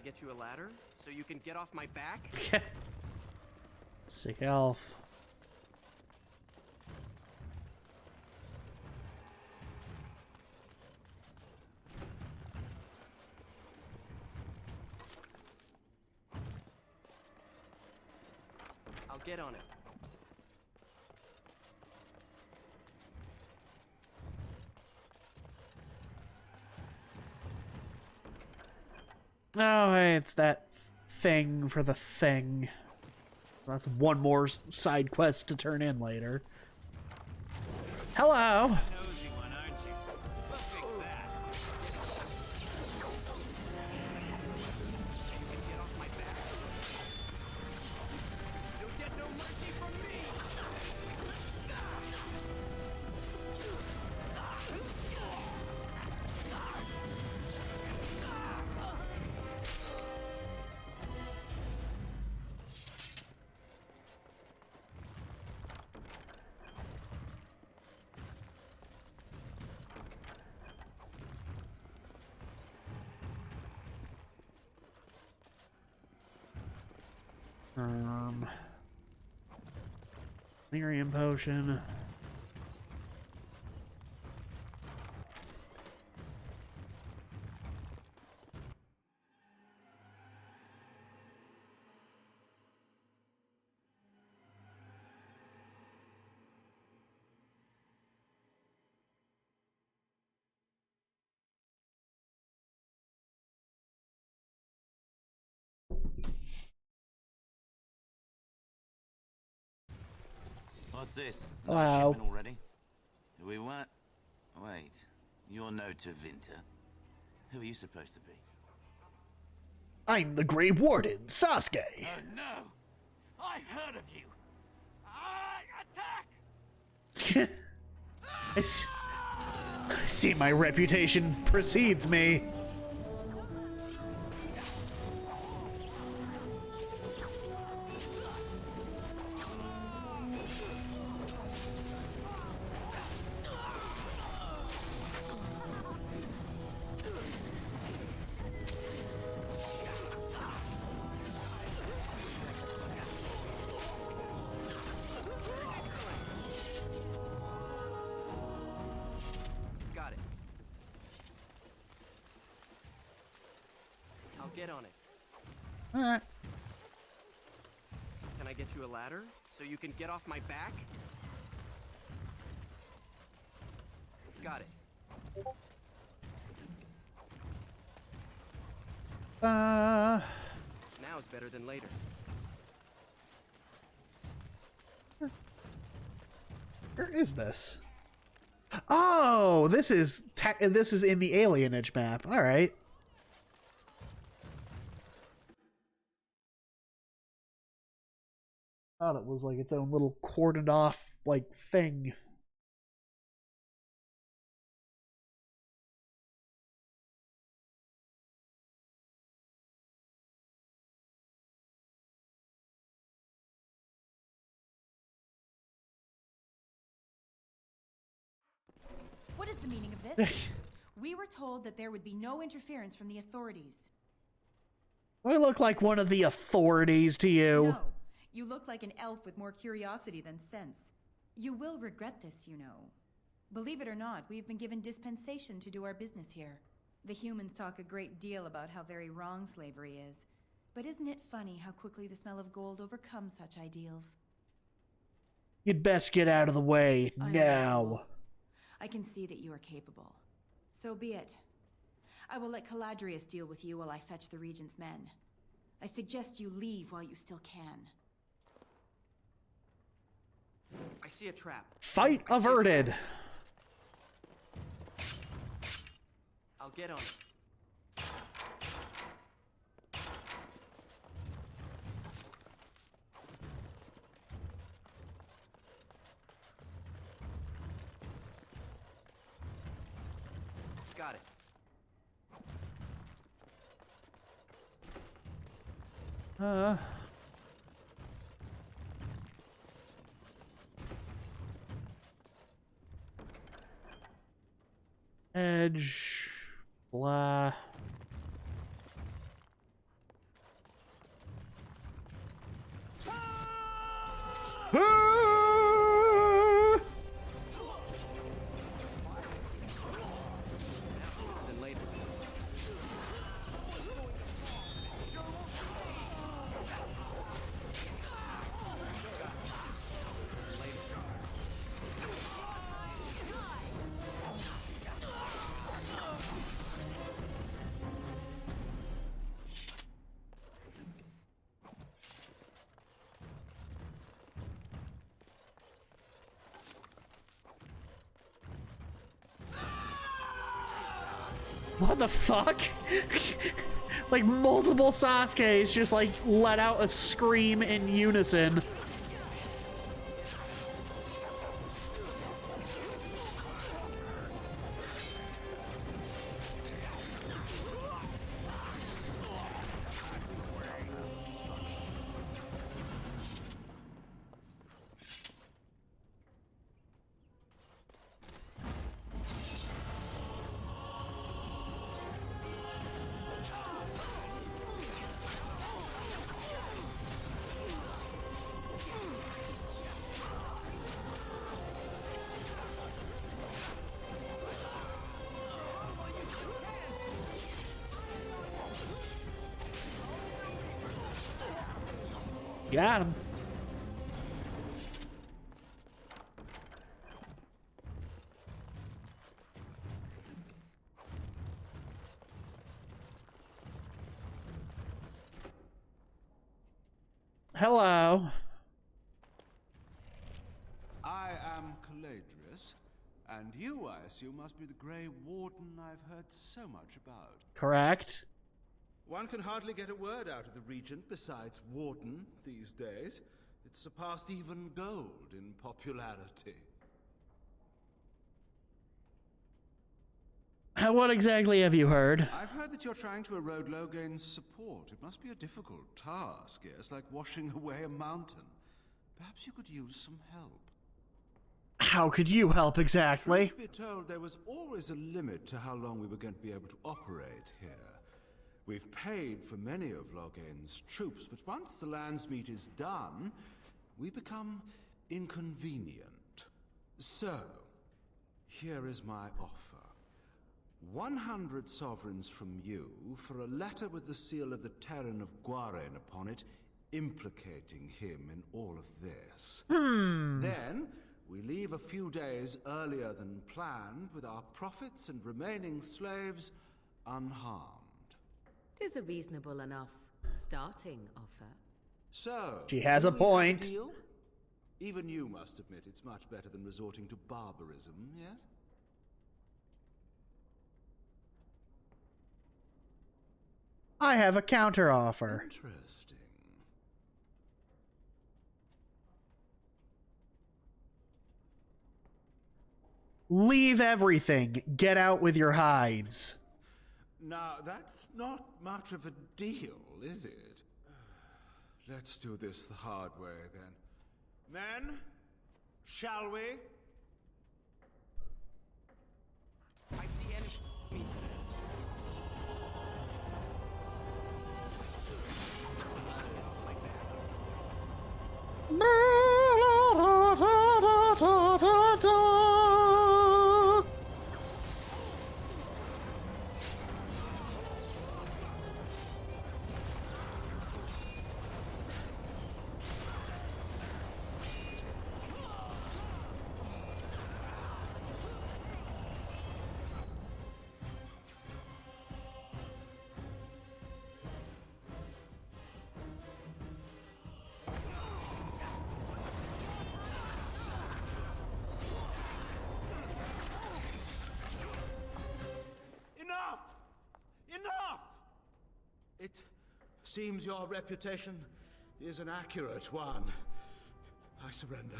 I get you a ladder so you can get off my back? Sick elf. I'll get on it. Oh, it's that thing for the thing. That's one more side quest to turn in later. Hello. Nosy one, aren't you? Let's fix that. You can get off my back. You'll get no mercy from me. Lyrium potion. What's this? Wow. Another shipment already? Do we want? Wait, you're no Tevinter. Who are you supposed to be? I'm the Grey Warden, Sasuke. Oh no! I've heard of you! Attack! I see my reputation precedes me. Got it. I'll get on it. Alright. Can I get you a ladder so you can get off my back? Got it. Uh, Now is better than later. where is this? Oh, this is in the alienage map. All right. Thought it was like its own little cordoned off like thing. What is the meaning of this? We were told that there would be no interference from the authorities. Do I look like one of the authorities to you? No, you look like an elf with more curiosity than sense. You will regret this, you know. Believe it or not, we've been given dispensation to do our business here. The humans talk a great deal about how very wrong slavery is. But isn't it funny how quickly the smell of gold overcomes such ideals? You'd best get out of the way I now. know. I can see that you are capable. So be it. I will let Caladrius deal with you while I fetch the Regent's men. I suggest you leave while you still can. I see a trap. Fight averted. I'll get on it. Got it. Edge. Blah. Then later. What the fuck? Like multiple Sasuke's just like let out a scream in unison. Got him. Hello. I am Caladrius, and you, I assume, must be the Grey Warden I've heard so much about. Correct. One can hardly get a word out of the Regent besides Warden these days. It's surpassed even gold in popularity. What exactly have you heard? I've heard that you're trying to erode Logain's support. It must be a difficult task, yes, like washing away a mountain. Perhaps you could use some help. How could you help exactly? Truth be told, there was always a limit to how long we were going to be able to operate here. We've paid for many of Logain's troops, but once the Landsmeet is done, we become inconvenient. So, here is my offer. 100 sovereigns from you for a letter with the seal of the Terran of Guaren upon it, implicating him in all of this. Then, we leave a few days earlier than planned with our profits and remaining slaves unharmed. 'Tis a reasonable enough starting offer. So, she has a do we have point. Deal? Even you must admit it's much better than resorting to barbarism, yes? I have a counter offer. Interesting. Leave everything. Get out with your hides. Now, that's not much of a deal, is it? Let's do this the hard way, then. Men, shall we? I see enemy. It seems your reputation is an accurate one. I surrender.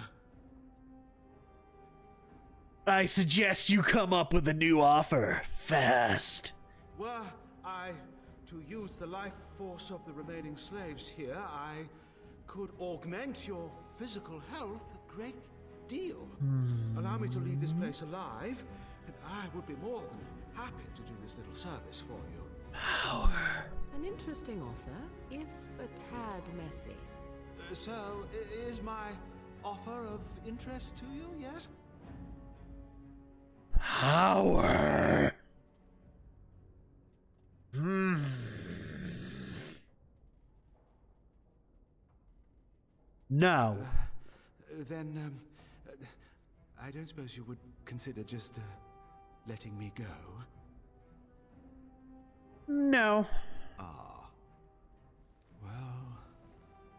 I suggest you come up with a new offer. Fast. Were I to use the life force of the remaining slaves here, I could augment your physical health a great deal. Allow me to leave this place alive, and I would be more than happy to do this little service for you. Power. An interesting offer, if a tad messy. So, is my offer of interest to you, yes? Power. No. Then, I don't suppose you would consider just letting me go? No. Ah. Well,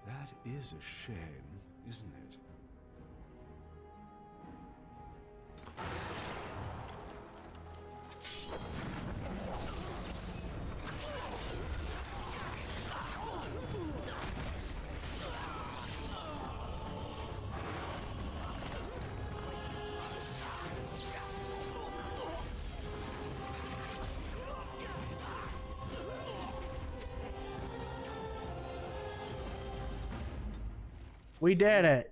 that is a shame, isn't it? We did it.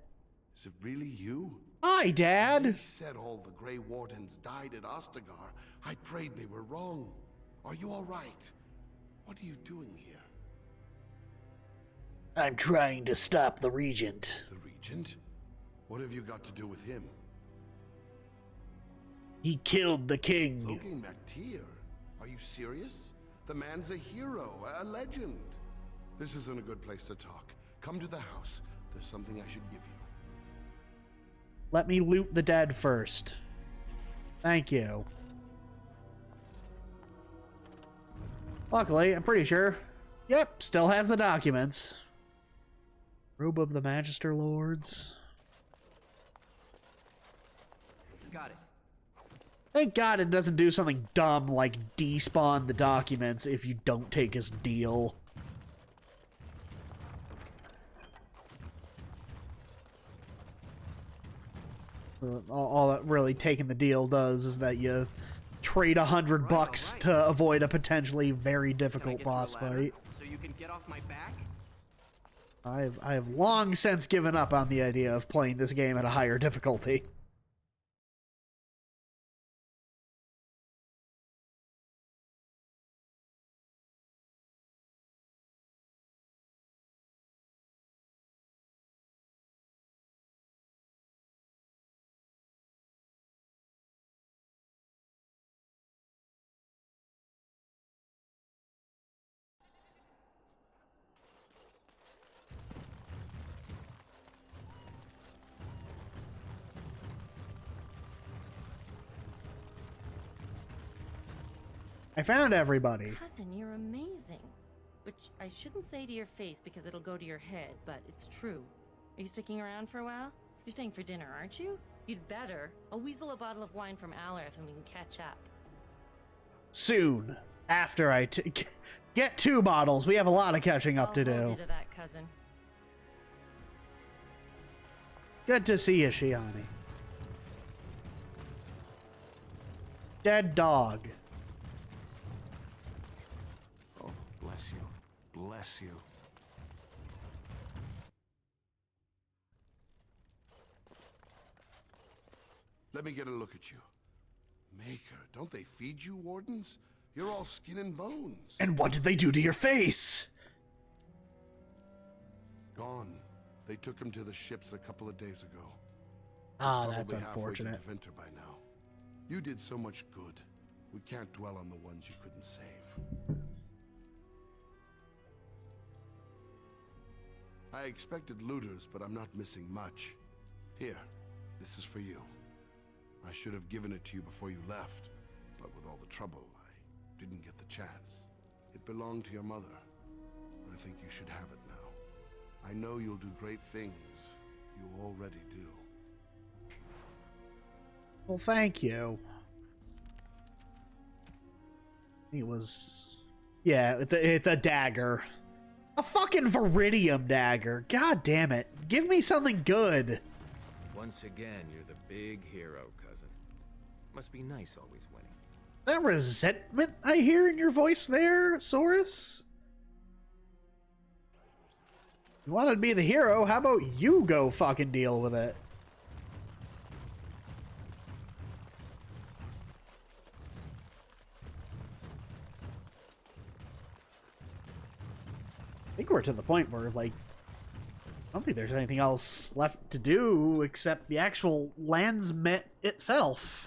Is it really you? Hi, Dad. You said all the Grey Wardens died at Ostagar. I prayed they were wrong. Are you all right? What are you doing here? I'm trying to stop the Regent. The Regent? What have you got to do with him? He killed the king. Logan MacTier? Are you serious? The man's a hero, a legend. This isn't a good place to talk. Come to the house. There's something I should give you. Let me loot the dead first. Thank you. Luckily, I'm pretty sure. Yep, still has the documents. Robe of the Magister Lords. Got it. Thank God it doesn't do something dumb like despawn the documents if you don't take his deal. All that really taking the deal does is that you trade $100 to avoid a potentially very difficult boss fight. So you can get off my back? I have long since given up on the idea of playing this game at a higher difficulty. I found everybody. Cousin, you're amazing. Which I shouldn't say to your face because it'll go to your head, but it's true. Are you sticking around for a while? You're staying for dinner, aren't you? You'd better. I'll weasel a bottle of wine from Alarith and we can catch up. Soon. After I get 2 bottles. We have a lot of catching up to I'll hold do. you to that, cousin. Good to see you, Shiani. Dead dog. Oh, bless you. Bless you. Let me get a look at you. Maker, don't they feed you, Wardens? You're all skin and bones. And what did they do to your face? Gone. They took him to the ships a couple of days ago. Ah, He's that's probably halfway unfortunate. to Deventer by now. You did so much good. We can't dwell on the ones you couldn't save. I expected looters, but I'm not missing much. Here, this is for you. I should have given it to you before you left, but with all the trouble, I didn't get the chance. It belonged to your mother. I think you should have it now. I know you'll do great things. You already do. Well, thank you. It was... Yeah, it's a dagger. A fucking Viridium dagger. God damn it. Give me something good. Once again, you're the big hero, cousin. Must be nice always winning. That resentment I hear in your voice there, Saurus? You wanted to be the hero, how about you go fucking deal with it? I think we're to the point where, like, I don't think there's anything else left to do except the actual Landsmet itself.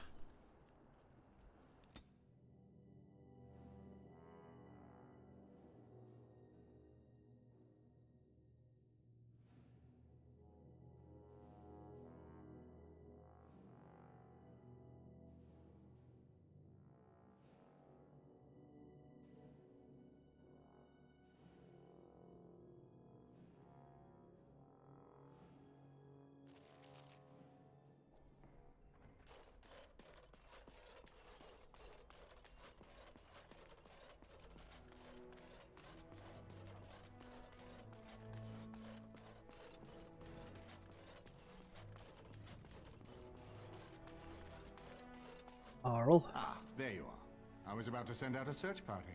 Arl. Ah, there you are. I was about to send out a search party.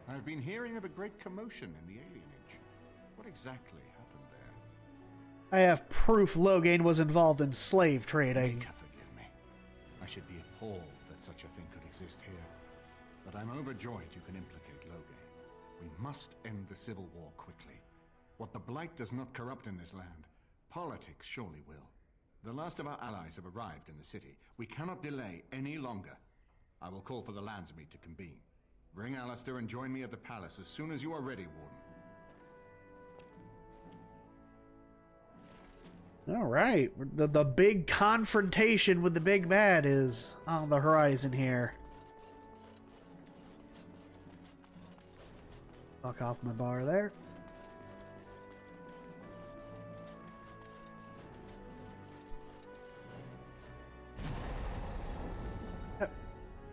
I've been hearing of a great commotion in the alienage. What exactly happened there? I have proof Loghain was involved in slave trading. Forgive me. I should be appalled that such a thing could exist here. But I'm overjoyed you can implicate Loghain. We must end the civil war quickly. What the Blight does not corrupt in this land, politics surely will. The last of our allies have arrived in the city. We cannot delay any longer. I will call for the Landsmeet to convene. Bring Alistair and join me at the palace as soon as you are ready, Warden. All right, the big confrontation with the big bad is on the horizon here. Fuck off my bar there.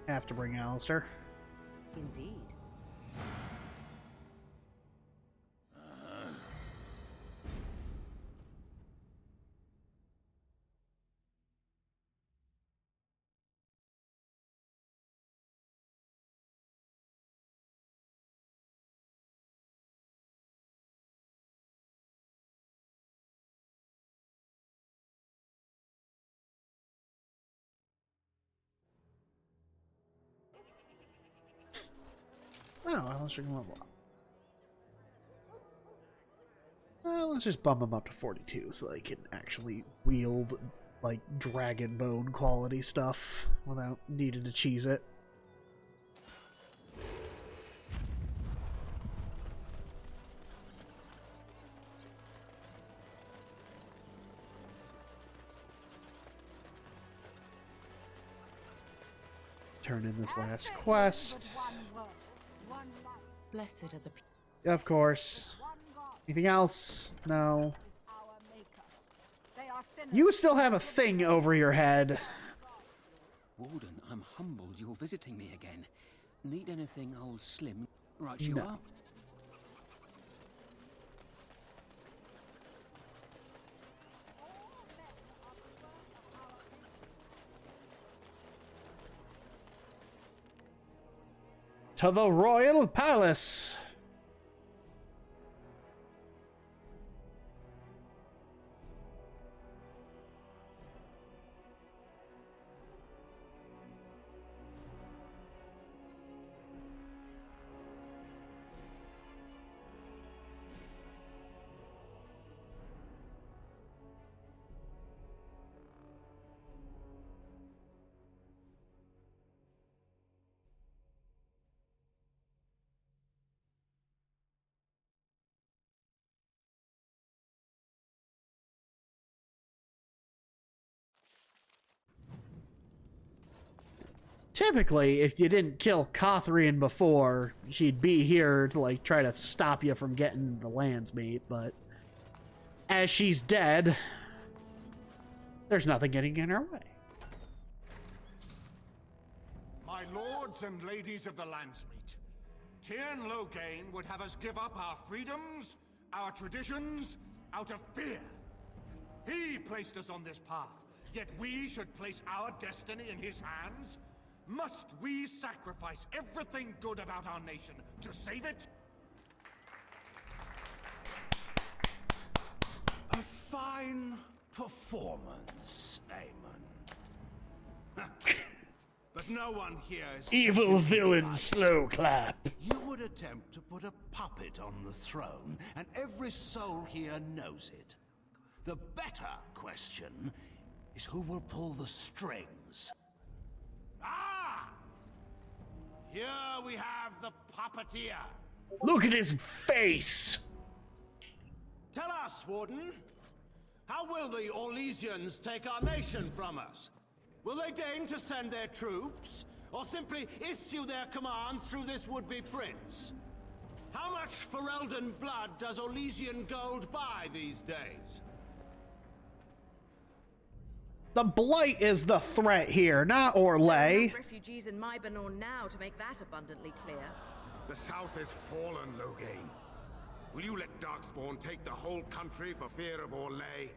Have to bring Alistair. Indeed. Oh, Alistair can level up. Let's just bump him up to 42 so they can actually wield, like, dragon bone quality stuff without needing to cheese it. Turn in this last quest. Blessed are the people. Of course. Anything else? No. You still have a thing over your head. Warden, I'm humbled you're visiting me again. Need anything, old Slim? Right you No. are. To the royal palace. Typically, if you didn't kill Cothrian before, she'd be here to, like, try to stop you from getting the Landsmeet, but as she's dead, there's nothing getting in her way. My lords and ladies of the Landsmeet, Tyrn Loghain would have us give up our freedoms, our traditions, out of fear. He placed us on this path, yet we should place our destiny in his hands? Must we sacrifice everything good about our nation to save it? A fine performance, Aemon. But no one here is... Evil villain, slow clap. You would attempt to put a puppet on the throne, and every soul here knows it. The better question is who will pull the strings. Ah! Here we have the puppeteer. Look at his face! Tell us, Warden, how will the Orlesians take our nation from us? Will they deign to send their troops, or simply issue their commands through this would-be prince? How much Ferelden blood does Orlesian gold buy these days? The Blight is the threat here, not Orlais. Enough refugees in Mybanor now to make that abundantly clear. The South is fallen, Loghain. Will you let Darkspawn take the whole country for fear of Orlais?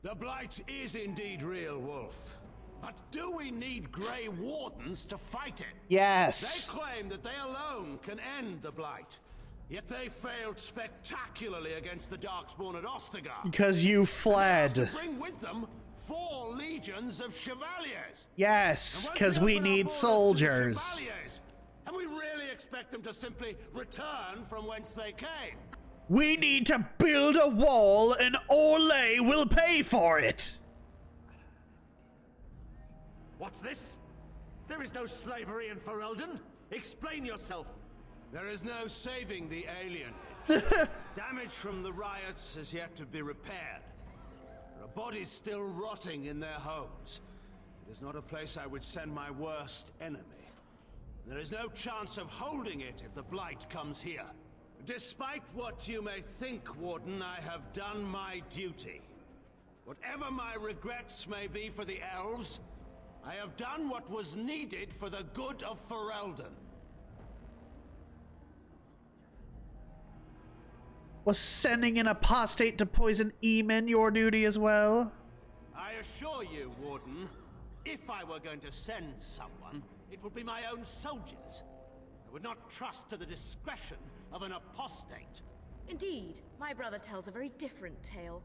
The Blight is indeed real, Wolf. But do we need Grey Wardens to fight it? Yes. They claim that they alone can end the Blight. Yet they failed spectacularly against the Darkspawn at Ostagar. Because you fled. And bring with them 4 legions of Chevaliers. Yes, because we need soldiers. And we really expect them to simply return from whence they came. We need to build a wall and Orlais will pay for it. What's this? There is no slavery in Ferelden. Explain yourself. There is no saving the alienage. Damage from the riots is yet to be repaired. There are bodies still rotting in their homes. It is not a place I would send my worst enemy. There is no chance of holding it if the Blight comes here. Despite what you may think, Warden, I have done my duty. Whatever my regrets may be for the elves, I have done what was needed for the good of Ferelden. Was sending an apostate to poison Eamon your duty as well? I assure you, Warden, if I were going to send someone, it would be my own soldiers. I would not trust to the discretion of an apostate. Indeed, my brother tells a very different tale.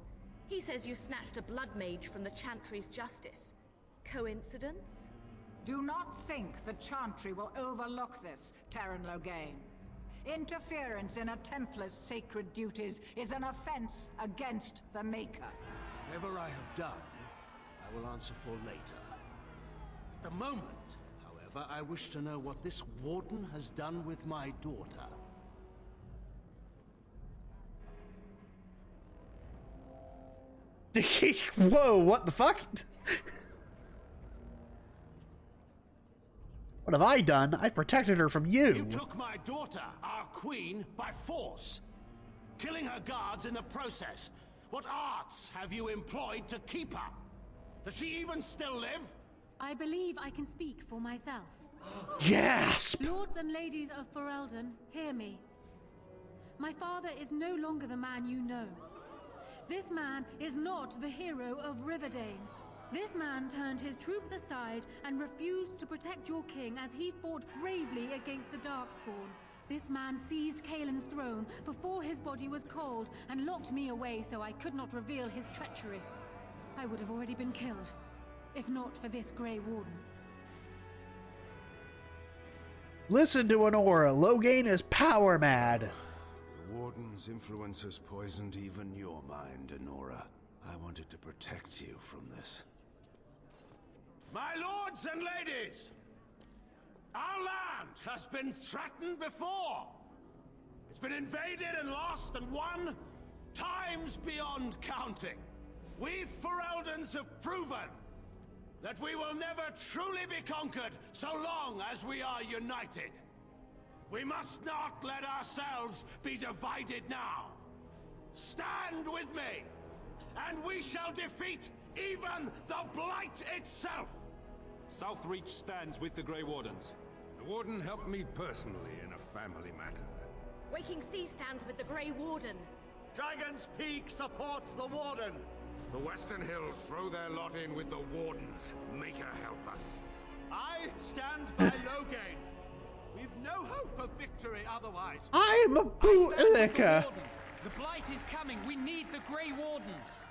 He says you snatched a blood mage from the Chantry's justice. Coincidence? Do not think the Chantry will overlook this, Terran Loghain. Interference in a Templar's sacred duties is an offense against the Maker. Whatever I have done, I will answer for later. At the moment, however, I wish to know what this Warden has done with my daughter. Whoa, what the fuck? What have I done? I protected her from you. You took my daughter, our queen, by force, killing her guards in the process. What arts have you employed to keep her? Does she even still live? I believe I can speak for myself. Gasp! Lords and ladies of Ferelden, hear me. My father is no longer the man you know. This man is not the hero of Riverdane. This man turned his troops aside and refused to protect your king as he fought bravely against the Darkspawn. This man seized Kaelin's throne before his body was cold and locked me away so I could not reveal his treachery. I would have already been killed, if not for this Grey Warden. Listen to Honora. Loghain is power mad. The Warden's influence has poisoned even your mind, Honora. I wanted to protect you from this. My lords and ladies! Our land has been threatened before! It's been invaded and lost and won times beyond counting. We Fereldans have proven that we will never truly be conquered so long as we are united. We must not let ourselves be divided now. Stand with me, and we shall defeat even the Blight itself! Southreach stands with the Grey Wardens. The Warden helped me personally in a family matter. Waking Sea stands with the Grey Warden. Dragon's Peak supports the Warden. The Western Hills throw their lot in with the Wardens. Make her help us. I stand by Loghain. We've no hope of victory otherwise. I'm a bootlicker. The Blight is coming. We need the Grey Wardens.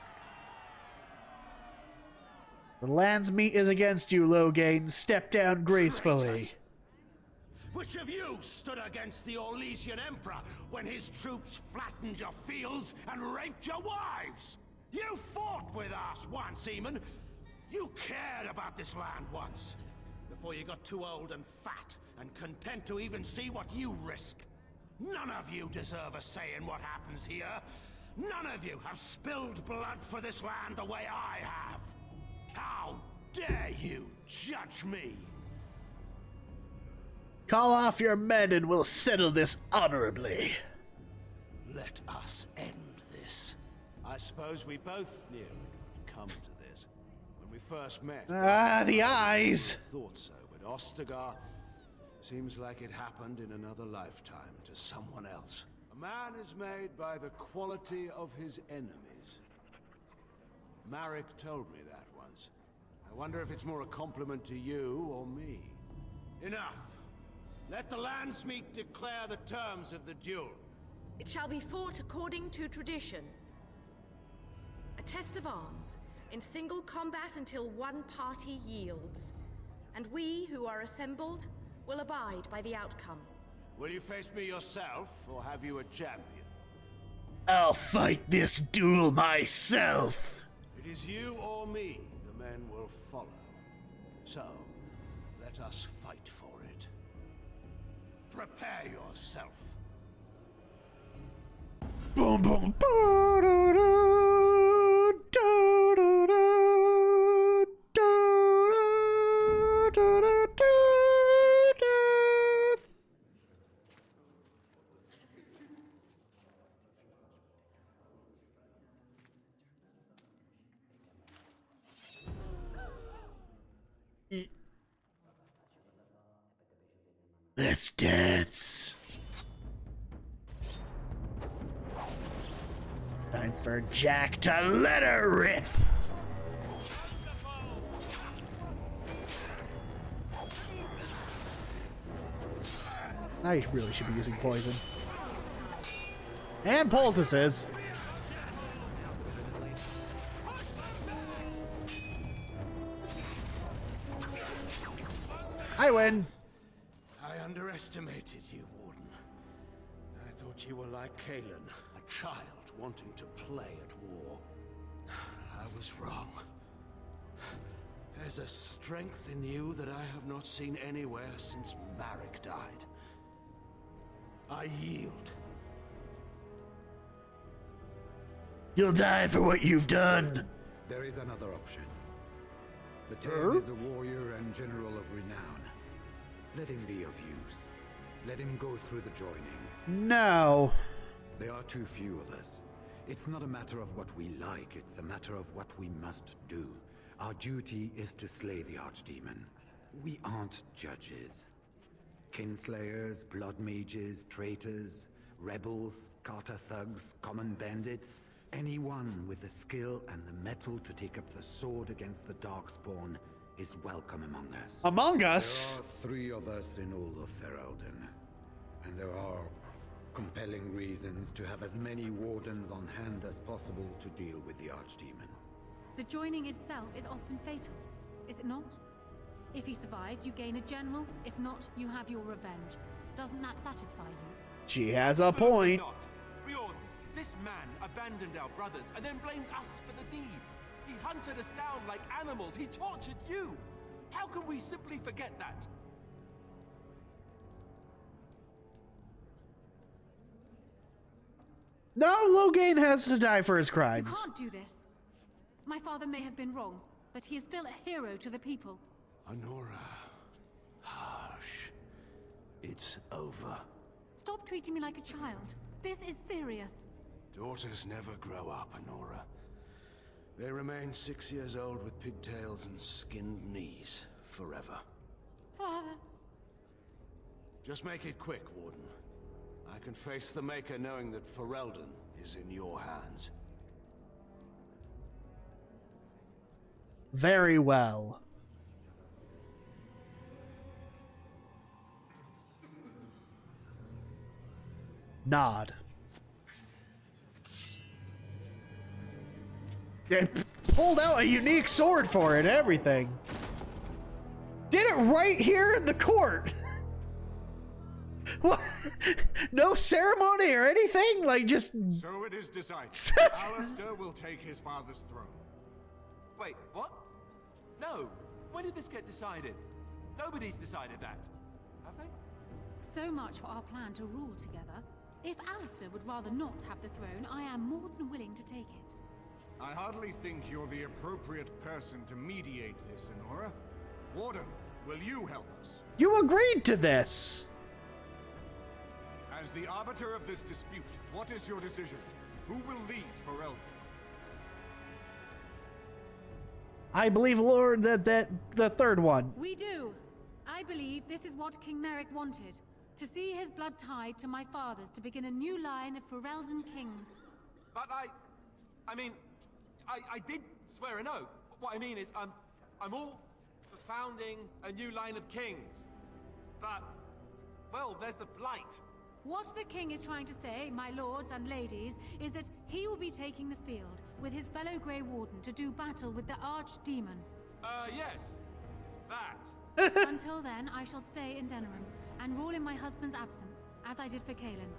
The land's meat is against you, Loghain. Step down gracefully. Traitors. Which of you stood against the Orlesian Emperor when his troops flattened your fields and raped your wives? You fought with us once, Eamon. You cared about this land once. Before you got too old and fat and content to even see what you risk. None of you deserve a say in what happens here. None of you have spilled blood for this land the way I have. How dare you judge me? Call off your men and we'll settle this honorably. Let us end this. I suppose we both knew it would come to this. When we first met... The eyes! Thought so, but Ostagar seems like it happened in another lifetime to someone else. A man is made by the quality of his enemies. Marek told me that once. I wonder if it's more a compliment to you or me. Enough! Let the Landsmeet declare the terms of the duel. It shall be fought according to tradition. A test of arms, in single combat until one party yields. And we, who are assembled, will abide by the outcome. Will you face me yourself, or have you a champion? I'll fight this duel myself! It is you or me the men will follow. So, let us fight for it. Prepare yourself. Boom boom boom. Let's dance. Time for Jack to let her rip. I really should be using poison. And poultices. I win. I underestimated you, Warden. I thought you were like Kalen, a child wanting to play at war. I was wrong. There's a strength in you that I have not seen anywhere since Marek died. I yield. You'll die for what you've done. There is another option. The Terran is a warrior and general of renown. Let him be of use. Let him go through the joining. No. There are too few of us. It's not a matter of what we like, it's a matter of what we must do. Our duty is to slay the Archdemon. We aren't judges. Kinslayers, blood mages, traitors, rebels, Carter thugs, common bandits. Anyone with the skill and the mettle to take up the sword against the Darkspawn is welcome among us. Among us? There are 3 of us in all of Ferelden. And there are compelling reasons to have as many wardens on hand as possible to deal with the Archdemon. The joining itself is often fatal, is it not? If he survives, you gain a general. If not, you have your revenge. Doesn't that satisfy you? She has a point. Bjorn, this man abandoned our brothers and then blamed us for the deed. He hunted us down like animals. He tortured you. How can we simply forget that? No, Loghain has to die for his crimes. You can't do this. My father may have been wrong, but he is still a hero to the people. Honora. Hush. It's over. Stop treating me like a child. This is serious. Daughters never grow up, Honora. They remain 6 years old with pigtails and skinned knees forever. Father. Just make it quick, Warden. I can face the Maker knowing that Ferelden is in your hands. Very well. Nod. They pulled out a unique sword for it, everything. Did it right here in the court. What? No ceremony or anything? Like, just... So it is decided. Alistair will take his father's throne. Wait, what? No. When did this get decided? Nobody's decided that. Have they? So much for our plan to rule together. If Alistair would rather not have the throne, I am more than willing to take it. I hardly think you're the appropriate person to mediate this, Enora. Warden, will you help us? You agreed to this! As the arbiter of this dispute, what is your decision? Who will lead Ferelden? I believe, Lord, that the third one. We do. I believe this is what King Merrick wanted. To see his blood tied to my father's to begin a new line of Ferelden kings. But I mean, I did swear an oath. What I mean is, I'm all for founding a new line of kings. But, well, there's the Blight. What the king is trying to say, my lords and ladies, is that he will be taking the field with his fellow Grey Warden to do battle with the Archdemon. Yes. That. Until then, I shall stay in Denerim and rule in my husband's absence, as I did for Kaelin.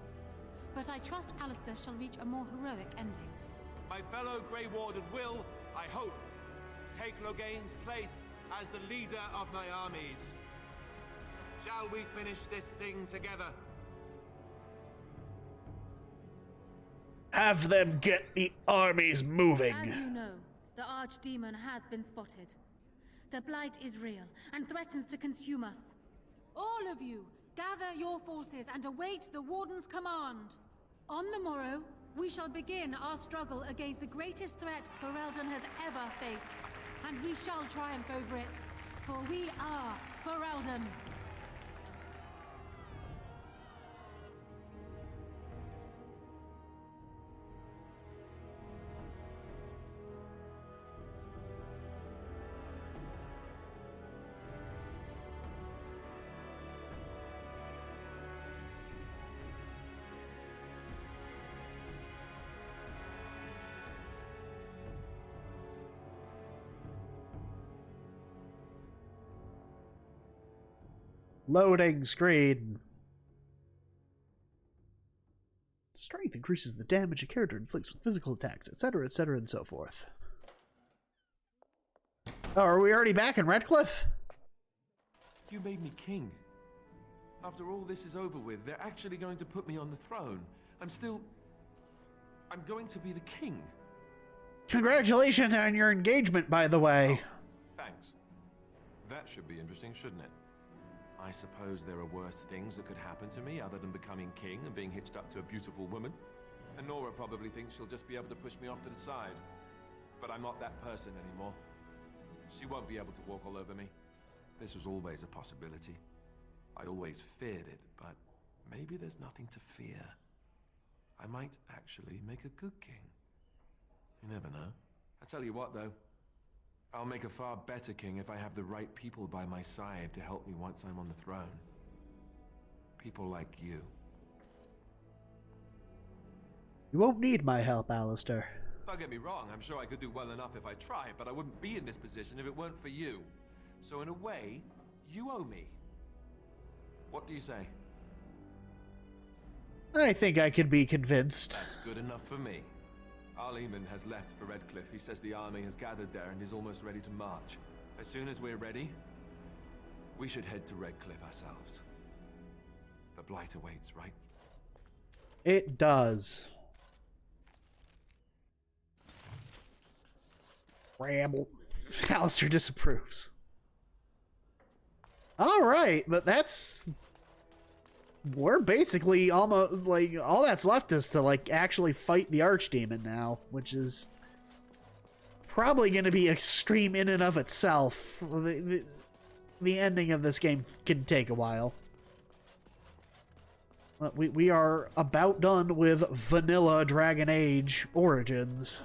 But I trust Alistair shall reach a more heroic ending. My fellow Grey Warden will, I hope, take Loghain's place as the leader of my armies. Shall we finish this thing together? Have them get the armies moving. As you know, the Archdemon has been spotted. The Blight is real and threatens to consume us. All of you, gather your forces and await the Warden's command. On the morrow, we shall begin our struggle against the greatest threat Ferelden has ever faced. And we shall triumph over it, for we are Ferelden. Loading screen. Strength increases the damage a character inflicts with physical attacks, etc., etc., and so forth. Oh, are we already back in Redcliffe? You made me king. After all this is over with, they're actually going to put me on the throne. I'm going to be the king. Congratulations on your engagement, by the way. Oh, thanks. That should be interesting, shouldn't it? I suppose there are worse things that could happen to me other than becoming king and being hitched up to a beautiful woman. And Nora probably thinks she'll just be able to push me off to the side. But I'm not that person anymore. She won't be able to walk all over me. This was always a possibility. I always feared it, but maybe there's nothing to fear. I might actually make a good king. You never know. I tell you what, though. I'll make a far better king if I have the right people by my side to help me once I'm on the throne. People like you. You won't need my help, Alistair. Don't get me wrong, I'm sure I could do well enough if I tried, but I wouldn't be in this position if it weren't for you. So in a way, you owe me. What do you say? I think I can be convinced. That's good enough for me. Arleman has left for Redcliffe. He says the army has gathered there and is almost ready to march. As soon as we're ready, we should head to Redcliffe ourselves. The Blight awaits, right? It does. Ramble. Alistair disapproves. Alright, but that's... We're basically almost, like, all that's left is to, like, actually fight the Archdemon now, which is probably going to be extreme in and of itself. The ending of this game can take a while. But we are about done with vanilla Dragon Age Origins.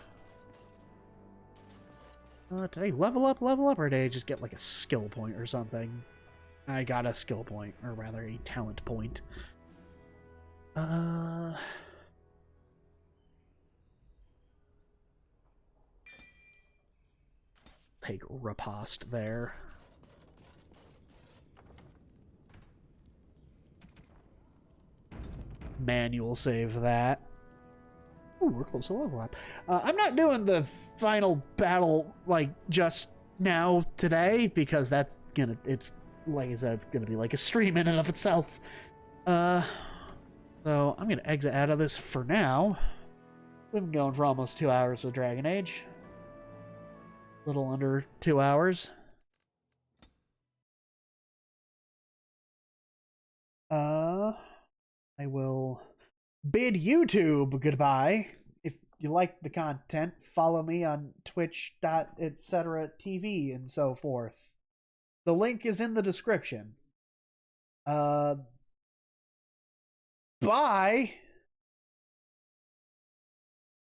Did I level up, or did I just get, like, a skill point or something? I got a skill point, or rather a talent point. Take riposte there. manual save that. Ooh, we're close to level up. I'm not doing the final battle, like, just now today, because that's gonna, it's, like I said, it's gonna be like a stream in and of itself. So I'm gonna exit out of this for now. We've been going for almost 2 hours with Dragon Age. A little under 2 hours. I will bid YouTube goodbye. If you like the content, follow me on Twitch.etc. TV and so forth. The link is in the description. Bye!